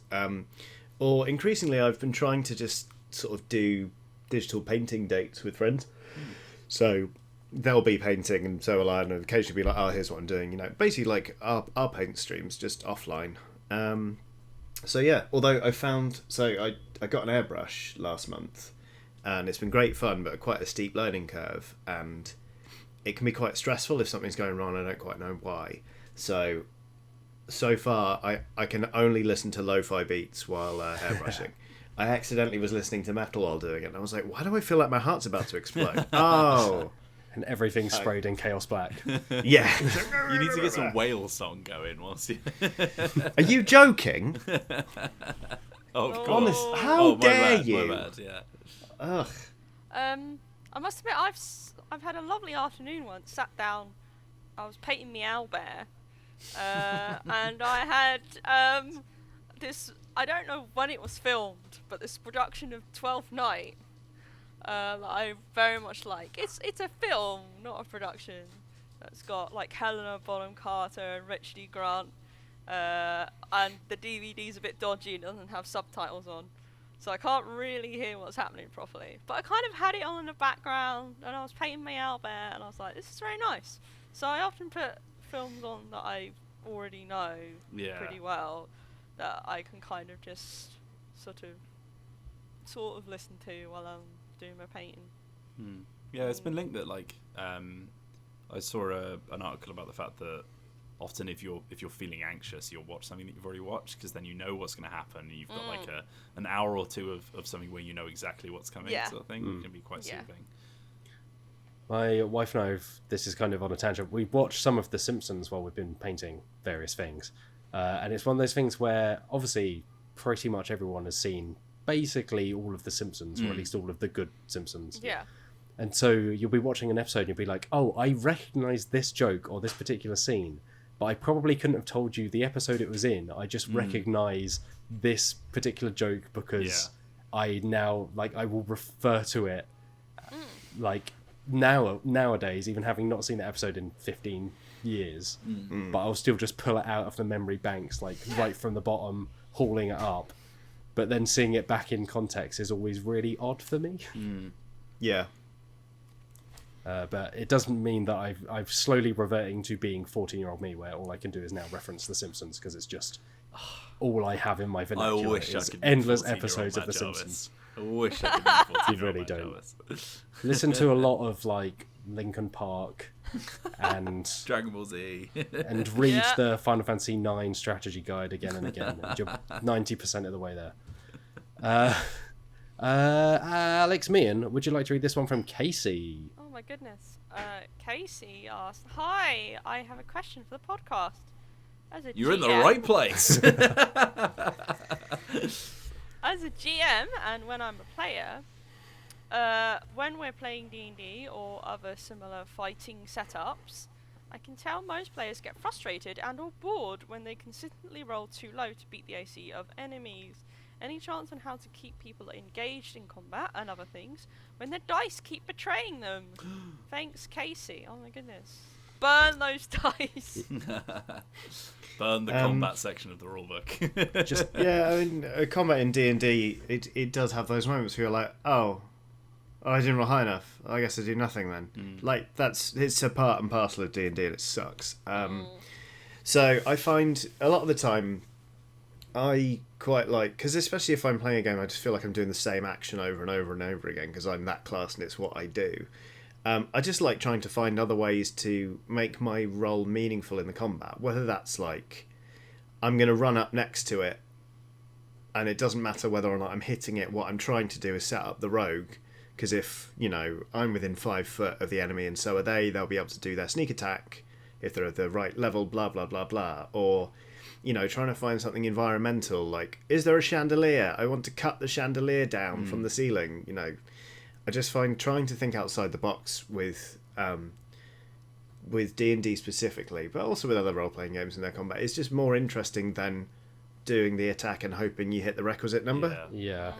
[SPEAKER 4] Or increasingly I've been trying to just sort of do digital painting dates with friends. So they'll be painting and so will I, and occasionally be like, oh, here's what I'm doing. You know, basically like our paint streams just offline. So yeah, although I got an airbrush last month, and it's been great fun, but quite a steep learning curve, and it can be quite stressful if something's going wrong and I don't quite know why. So far, I can only listen to lo-fi beats while airbrushing. I accidentally was listening to metal while doing it, and I was like, why do I feel like my heart's about to explode? Oh!
[SPEAKER 2] And everything's sprayed in Chaos Black.
[SPEAKER 4] Yeah.
[SPEAKER 1] You need to get some whale song going whilst you...
[SPEAKER 4] Are you joking?
[SPEAKER 1] Oh, of course.
[SPEAKER 4] Honest, how dare
[SPEAKER 1] bad,
[SPEAKER 4] you?
[SPEAKER 1] My bad, yeah.
[SPEAKER 4] Ugh.
[SPEAKER 3] I must admit, I've had a lovely afternoon once. Sat down, I was painting me owlbear, and I had this. I don't know when it was filmed, but this production of 12th Night. That I very much like. It's a film, not a production. That's got like Helena Bonham Carter and Richard E. Grant, and the DVD's a bit dodgy and doesn't have subtitles on, so I can't really hear what's happening properly. But I kind of had it on in the background, and I was painting my owlbear, and I was like, this is very nice. So I often put films on that I already know pretty well, that I can kind of just sort of listen to while I'm doing my painting.
[SPEAKER 1] Yeah, it's been linked that like I saw an article about the fact that often if you're feeling anxious, you'll watch something that you've already watched, because then you know what's going to happen, and you've got like an hour or two of something where you know exactly what's coming, sort of thing. It can be quite soothing.
[SPEAKER 2] My wife and I, this is kind of on a tangent, we've watched some of The Simpsons while we've been painting various things, and it's one of those things where obviously pretty much everyone has seen basically all of The Simpsons, or at least all of the good Simpsons.
[SPEAKER 3] Yeah.
[SPEAKER 2] And so you'll be watching an episode and you'll be like, oh, I recognise this joke or this particular scene, but I probably couldn't have told you the episode it was in. I just recognise this particular joke because I now, like, I will refer to it, like, nowadays, even having not seen the episode in 15 years, but I'll still just pull it out of the memory banks, like, right from the bottom, hauling it up. But then seeing it back in context is always really odd for me.
[SPEAKER 4] Yeah.
[SPEAKER 2] But it doesn't mean that I'm slowly reverting to being 14-year-old me, where all I can do is now reference The Simpsons, because it's just all I have in my vernacular.
[SPEAKER 1] I wish
[SPEAKER 2] is
[SPEAKER 1] I could be
[SPEAKER 2] endless
[SPEAKER 1] 14-year-old
[SPEAKER 2] episodes of The
[SPEAKER 1] Matt
[SPEAKER 2] Simpsons.
[SPEAKER 1] I wish I could be 14-year-old
[SPEAKER 2] You really
[SPEAKER 1] Matt
[SPEAKER 2] don't.
[SPEAKER 1] Jarvis.
[SPEAKER 2] Listen to a lot of like Linkin Park and
[SPEAKER 1] Dragon Ball Z.
[SPEAKER 2] and read the Final Fantasy IX strategy guide again and again. And you're 90% of the way there. Alex Meehan, would you like to read this one from Casey?
[SPEAKER 3] Oh my goodness. Casey asked, "Hi, I have a question for the podcast.
[SPEAKER 1] You're in the right place."
[SPEAKER 3] As a GM, and when I'm a player, when we're playing D&D or other similar fighting setups, I can tell most players get frustrated and or bored when they consistently roll too low to beat the AC of enemies. Any chance on how to keep people engaged in combat and other things when their dice keep betraying them? Thanks, Casey. Oh my goodness. Burn those dice.
[SPEAKER 1] Burn the combat section of the rulebook.
[SPEAKER 2] Just
[SPEAKER 4] Yeah, I mean, combat in D&D, it does have those moments where you're like, oh, I didn't roll high enough. I guess I do nothing then. Like, it's a part and parcel of D&D and it sucks. So I find a lot of the time I quite like, because especially if I'm playing a game, I just feel like I'm doing the same action over and over and over again because I'm that class and it's what I do. I just like trying to find other ways to make my role meaningful in the combat, whether that's like I'm going to run up next to it and it doesn't matter whether or not I'm hitting it. What I'm trying to do is set up the rogue, because if, you know, I'm within 5 foot of the enemy and so are they, they'll be able to do their sneak attack if they're at the right level, blah, blah, blah, blah. Or, you know, trying to find something environmental, like, is there a chandelier? I want to cut the chandelier down from the ceiling, you know. I just find trying to think outside the box with D&D specifically, but also with other role-playing games and their combat, is just more interesting than doing the attack and hoping you hit the requisite number.
[SPEAKER 2] yeah.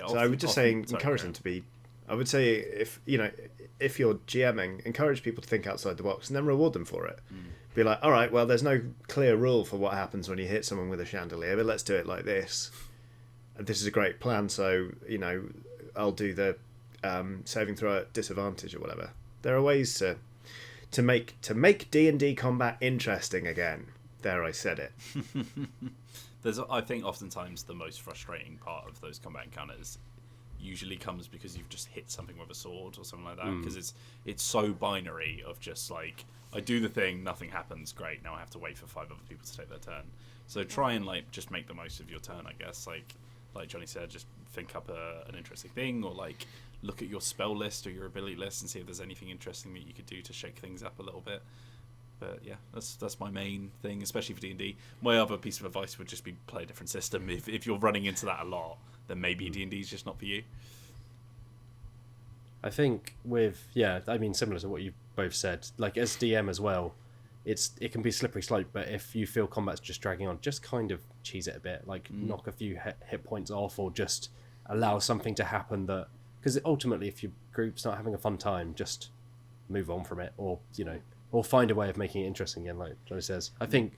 [SPEAKER 4] So I would just say encourage them to be. I would say if you're GMing, encourage people to think outside the box and then reward them for it. Be like, all right, well, there's no clear rule for what happens when you hit someone with a chandelier, but let's do it like this. This is a great plan, so you know, I'll do the saving throw at disadvantage or whatever. There are ways to make D&D combat interesting again. There, I said it.
[SPEAKER 1] I think oftentimes the most frustrating part of those combat encounters usually comes because you've just hit something with a sword or something like that, because it's so binary of just like, I do the thing, nothing happens, great, now I have to wait for 5 other people to take their turn. So try and like just make the most of your turn, I guess. Like Johnny said, just think up an interesting thing, or like look at your spell list or your ability list and see if there's anything interesting that you could do to shake things up a little bit. But yeah, that's my main thing, especially for D&D. My other piece of advice would just be play a different system. If you're running into that a lot, then maybe D&D is just not for you.
[SPEAKER 2] I think similar to what you both said, like as DM as well, it can be a slippery slope, but if you feel combat's just dragging on, just kind of cheese it a bit, like knock a few hit points off, or just allow something to happen that, because ultimately if your group's not having a fun time, just move on from it, or you know, or find a way of making it interesting again, like Johnny says. I think,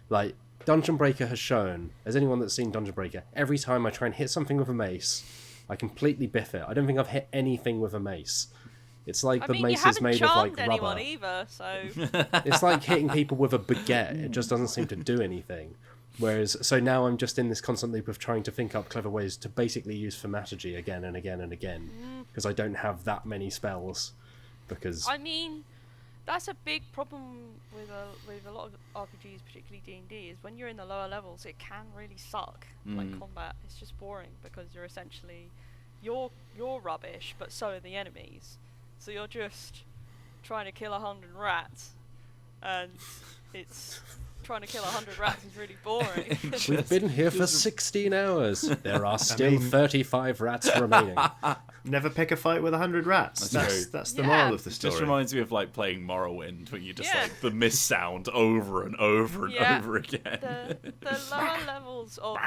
[SPEAKER 2] like, Dungeon Breaker has shown, as anyone that's seen Dungeon Breaker, every time I try and hit something with a mace, I completely biff it. I don't think I've hit anything with a mace. It's like mace is made of, like, rubber.
[SPEAKER 3] Either, so...
[SPEAKER 2] It's like hitting people with a baguette. It just doesn't seem to do anything. Whereas, so now I'm just in this constant loop of trying to think up clever ways to basically use thaumaturgy again and again and again, because I don't have that many spells. Because...
[SPEAKER 3] I mean... That's a big problem with a lot of RPGs, particularly D&D, is when you're in the lower levels, it can really suck. Like combat, it's just boring because you're essentially you're rubbish, but so are the enemies. So you're just trying to kill 100 rats, and it's trying to kill 100 rats is really boring.
[SPEAKER 2] We've been here for 16 hours. There are still 35 rats remaining.
[SPEAKER 4] Never pick a fight with 100 rats. That's the moral of the story.
[SPEAKER 1] Just reminds me of like playing Morrowind, where you just like the mist sound over and over and over again.
[SPEAKER 3] The lower levels of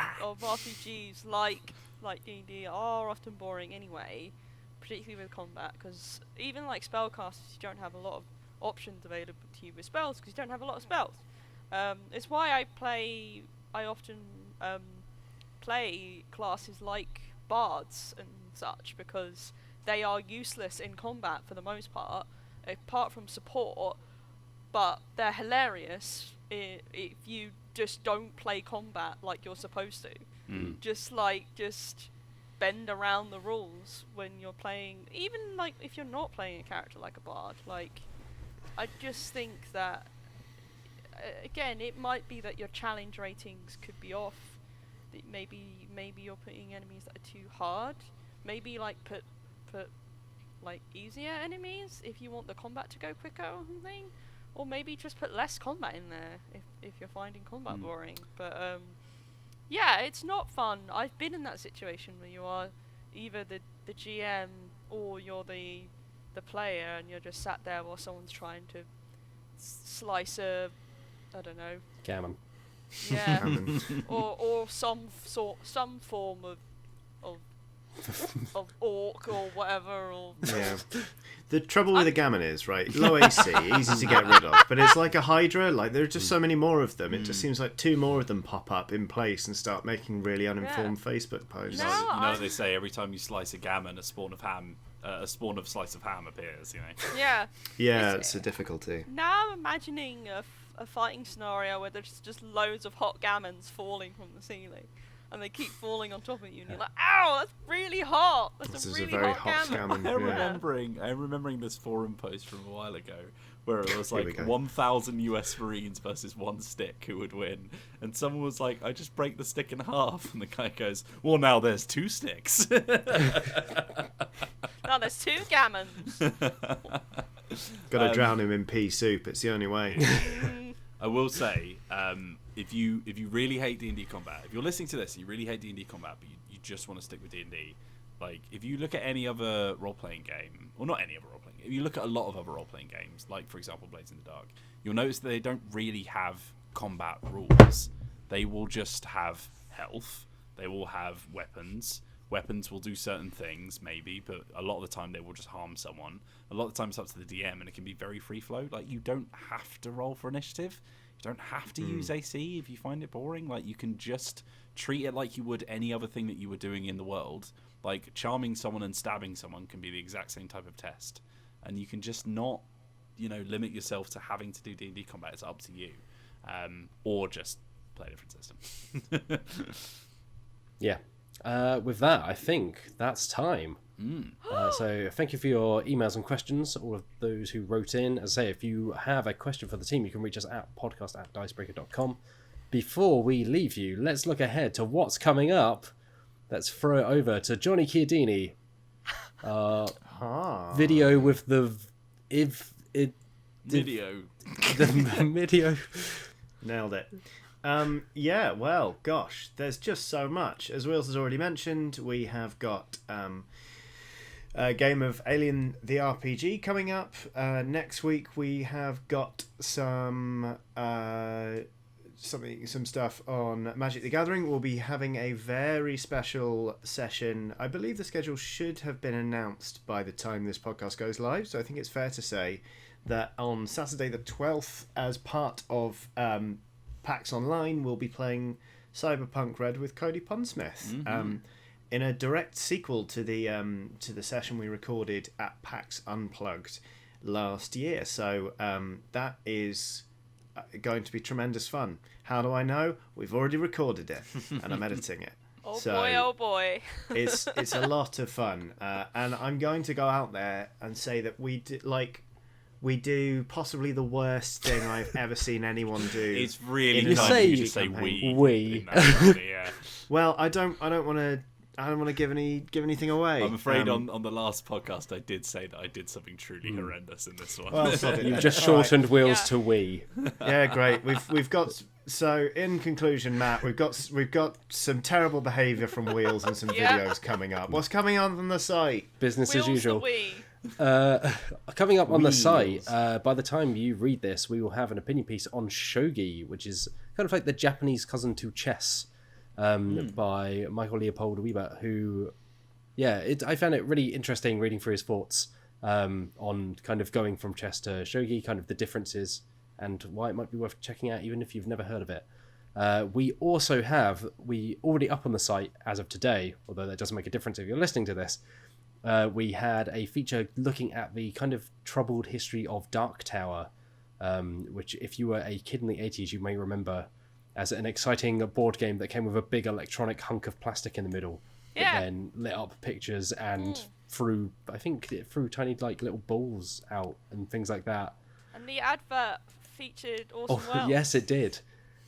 [SPEAKER 3] RPGs like D&D are often boring anyway, particularly with combat, because even like spellcasters, you don't have a lot of options available to you with spells because you don't have a lot of spells. It's why I often play classes like bards and such, because they are useless in combat for the most part, apart from support, but they're hilarious if you just don't play combat like you're supposed to. Just bend around the rules when you're playing, even like if you're not playing a character like a bard. Like, I just think that again, it might be that your challenge ratings could be off. That maybe you're putting enemies that are too hard. Maybe like put like easier enemies if you want the combat to go quicker or something. Or maybe just put less combat in there if you're finding combat boring. But yeah, it's not fun. I've been in that situation where you are either the GM or you're the player, and you're just sat there while someone's trying to slice a, I don't know.
[SPEAKER 2] Gammon.
[SPEAKER 3] Yeah.
[SPEAKER 4] Gammon.
[SPEAKER 3] or some form of orc or whatever. Or
[SPEAKER 4] Yeah. The trouble with a gammon is, right, low AC, easy to get rid of, but it's like a hydra, like there are just so many more of them. It just seems like 2 more of them pop up in place and start making really uninformed Facebook posts.
[SPEAKER 3] No,
[SPEAKER 1] You know
[SPEAKER 3] I'm-
[SPEAKER 1] what they say, every time you slice a gammon, a spawn of slice of ham appears, you know.
[SPEAKER 3] Yeah.
[SPEAKER 4] Yeah, it's a difficulty.
[SPEAKER 3] Now I'm imagining a fighting scenario where there's just loads of hot gammons falling from the ceiling. And they keep falling on top of you, and you're like, "Ow, that's really hot! That's
[SPEAKER 4] This
[SPEAKER 3] a
[SPEAKER 4] is a
[SPEAKER 3] really
[SPEAKER 4] very
[SPEAKER 3] hot
[SPEAKER 4] hot
[SPEAKER 3] gammon."
[SPEAKER 4] gammon.
[SPEAKER 1] I'm remembering this forum post from a while ago where it was
[SPEAKER 4] Here we
[SPEAKER 1] like
[SPEAKER 4] go.
[SPEAKER 1] 1,000 US Marines versus 1 stick who would win, and someone was like, "I just break the stick in half," and the guy goes, "Well, now there's 2 sticks."
[SPEAKER 3] Now there's 2 gammons.
[SPEAKER 4] Got to drown him in pea soup. It's the only way.
[SPEAKER 1] I will say, if you really hate D&D combat, if you're listening to this and you really hate D&D combat, but you just want to stick with D&D, like if you look at any other role-playing game, or not any other role-playing game, if you look at a lot of other role-playing games, like for example Blades in the Dark, you'll notice that they don't really have combat rules. They will just have health. They will have weapons. Weapons will do certain things, maybe, but a lot of the time they will just harm someone. A lot of the time it's up to the DM, and it can be very free flow. Like, you don't have to roll for initiative. You don't have to use AC if you find it boring. Like, you can just treat it like you would any other thing that you were doing in the world. Like, charming someone and stabbing someone can be the exact same type of test. And you can just not, limit yourself to having to do D&D combat. It's up to you. Or just play a different system.
[SPEAKER 2] Yeah. With that, I think that's time. So thank you for your emails and questions, all of those who wrote in. As I say, if you have a question for the team, you can reach us at podcast@dicebreaker.com. Before we leave you, let's look ahead to what's coming up. Let's throw it over to Johnny Chiodini. Video with the
[SPEAKER 1] Video.
[SPEAKER 2] the video.
[SPEAKER 4] Nailed it. Yeah, well, gosh, there's just so much. As Wheels has already mentioned, we have got a game of Alien the RPG coming up. Next week we have got some stuff on Magic the Gathering. We'll be having a very special session. I believe the schedule should have been announced by the time this podcast goes live, so I think it's fair to say that on Saturday the 12th, as part of PAX Online, we'll be playing Cyberpunk Red with Cody Pondsmith, in a direct sequel to the session we recorded at PAX Unplugged last year. So that is going to be tremendous fun. How do I know? We've already recorded it, and I'm editing it.
[SPEAKER 3] Oh
[SPEAKER 4] So
[SPEAKER 3] boy, oh boy.
[SPEAKER 4] it's a lot of fun, and I'm going to go out there and say that we do possibly the worst thing I've ever seen anyone do.
[SPEAKER 1] It's really
[SPEAKER 4] in a
[SPEAKER 1] kind of you to
[SPEAKER 4] RPG
[SPEAKER 1] say
[SPEAKER 4] campaign.
[SPEAKER 2] We.
[SPEAKER 1] in that one, yeah.
[SPEAKER 4] Well, I don't want to give anything away.
[SPEAKER 1] I'm afraid on the last podcast I did say that I did something truly horrendous in this one.
[SPEAKER 4] Well, sod it
[SPEAKER 2] You've
[SPEAKER 4] then.
[SPEAKER 2] just
[SPEAKER 4] All right.
[SPEAKER 2] shortened Wheels
[SPEAKER 3] Yeah.
[SPEAKER 2] to we.
[SPEAKER 4] Yeah, great. We've got. So in conclusion, Matt, we've got some terrible behaviour from Wheels and some
[SPEAKER 3] Yeah.
[SPEAKER 4] videos coming up. What's coming on the site?
[SPEAKER 2] Business
[SPEAKER 3] Wheels
[SPEAKER 2] as usual.
[SPEAKER 3] the
[SPEAKER 2] Coming up on the
[SPEAKER 4] Wheels.
[SPEAKER 2] site, by the time you read this, we will have an opinion piece on shogi, which is kind of like the Japanese cousin to chess, by Michael Leopold Wiebert, who, I found it really interesting reading through his thoughts on kind of going from chess to shogi, kind of the differences and why it might be worth checking out even if you've never heard of it. We already up on the site as of today, although that doesn't make a difference if you're listening to this. We had a feature looking at the kind of troubled history of Dark Tower, which if you were a kid in the 80s, you may remember as an exciting board game that came with a big electronic hunk of plastic in the middle.
[SPEAKER 3] Yeah.
[SPEAKER 2] That then lit up pictures and threw tiny like little balls out and things like that.
[SPEAKER 3] And the advert featured Orson
[SPEAKER 2] Oh,
[SPEAKER 3] Welles.
[SPEAKER 2] yes, it did.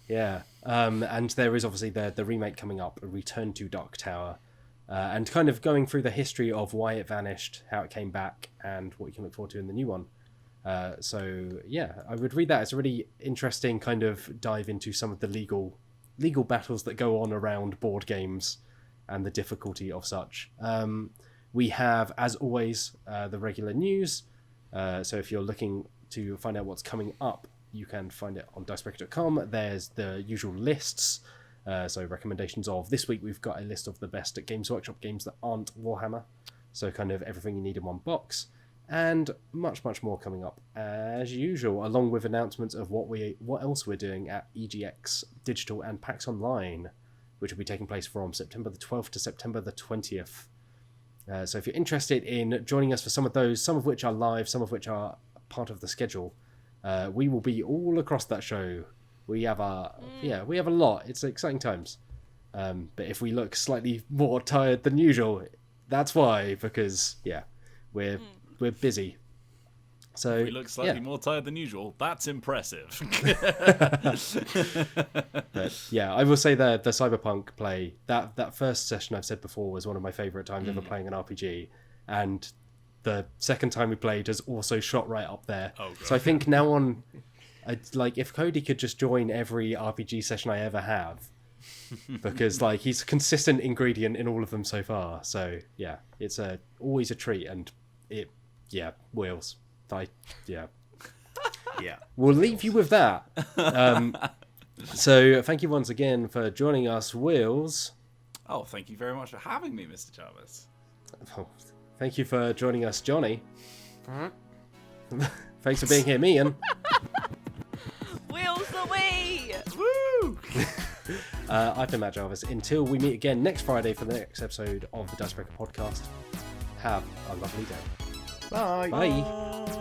[SPEAKER 2] Yeah. And there is obviously the remake coming up, A Return to Dark Tower, and kind of going through the history of why it vanished, how it came back, and what you can look forward to in the new one. So, I would read that. It's a really interesting kind of dive into some of the legal battles that go on around board games and the difficulty of such. We have, as always, the regular news. So if you're looking to find out what's coming up, you can find it on Dicebreaker.com. There's the usual lists. So recommendations of this week, we've got a list of the best Games Workshop games that aren't Warhammer. So kind of everything you need in one box. And much, much more coming up as usual, along with announcements of what else we're doing at EGX Digital and PAX Online, which will be taking place from September the 12th to September the 20th. So if you're interested in joining us for some of those, some of which are live, some of which are part of the schedule, we will be all across that show. We have a lot. It's exciting times. But if we look slightly more tired than usual, that's why, because we're busy. So
[SPEAKER 1] we look slightly more tired than usual. That's impressive.
[SPEAKER 2] But yeah, I will say the Cyberpunk play, that first session I've said before was one of my favourite times ever playing an RPG, and the second time we played has also shot right up there.
[SPEAKER 1] Oh, God.
[SPEAKER 2] So I think now on, if Cody could just join every RPG session I ever have, because he's a consistent ingredient in all of them so far. So yeah, it's always a treat, and Wheels.
[SPEAKER 4] Yeah.
[SPEAKER 2] We'll leave you with that. So thank you once again for joining us, Wheels.
[SPEAKER 1] Oh, thank you very much for having me, Mr. Jarvis.
[SPEAKER 2] Oh, thank you for joining us, Johnny. Thanks for being here, Meehan.
[SPEAKER 3] Wheels away!
[SPEAKER 1] Woo!
[SPEAKER 2] I've been Matt Jarvis. Until we meet again next Friday for the next episode of the Dicebreaker podcast, have a lovely day.
[SPEAKER 4] Bye.
[SPEAKER 2] Bye.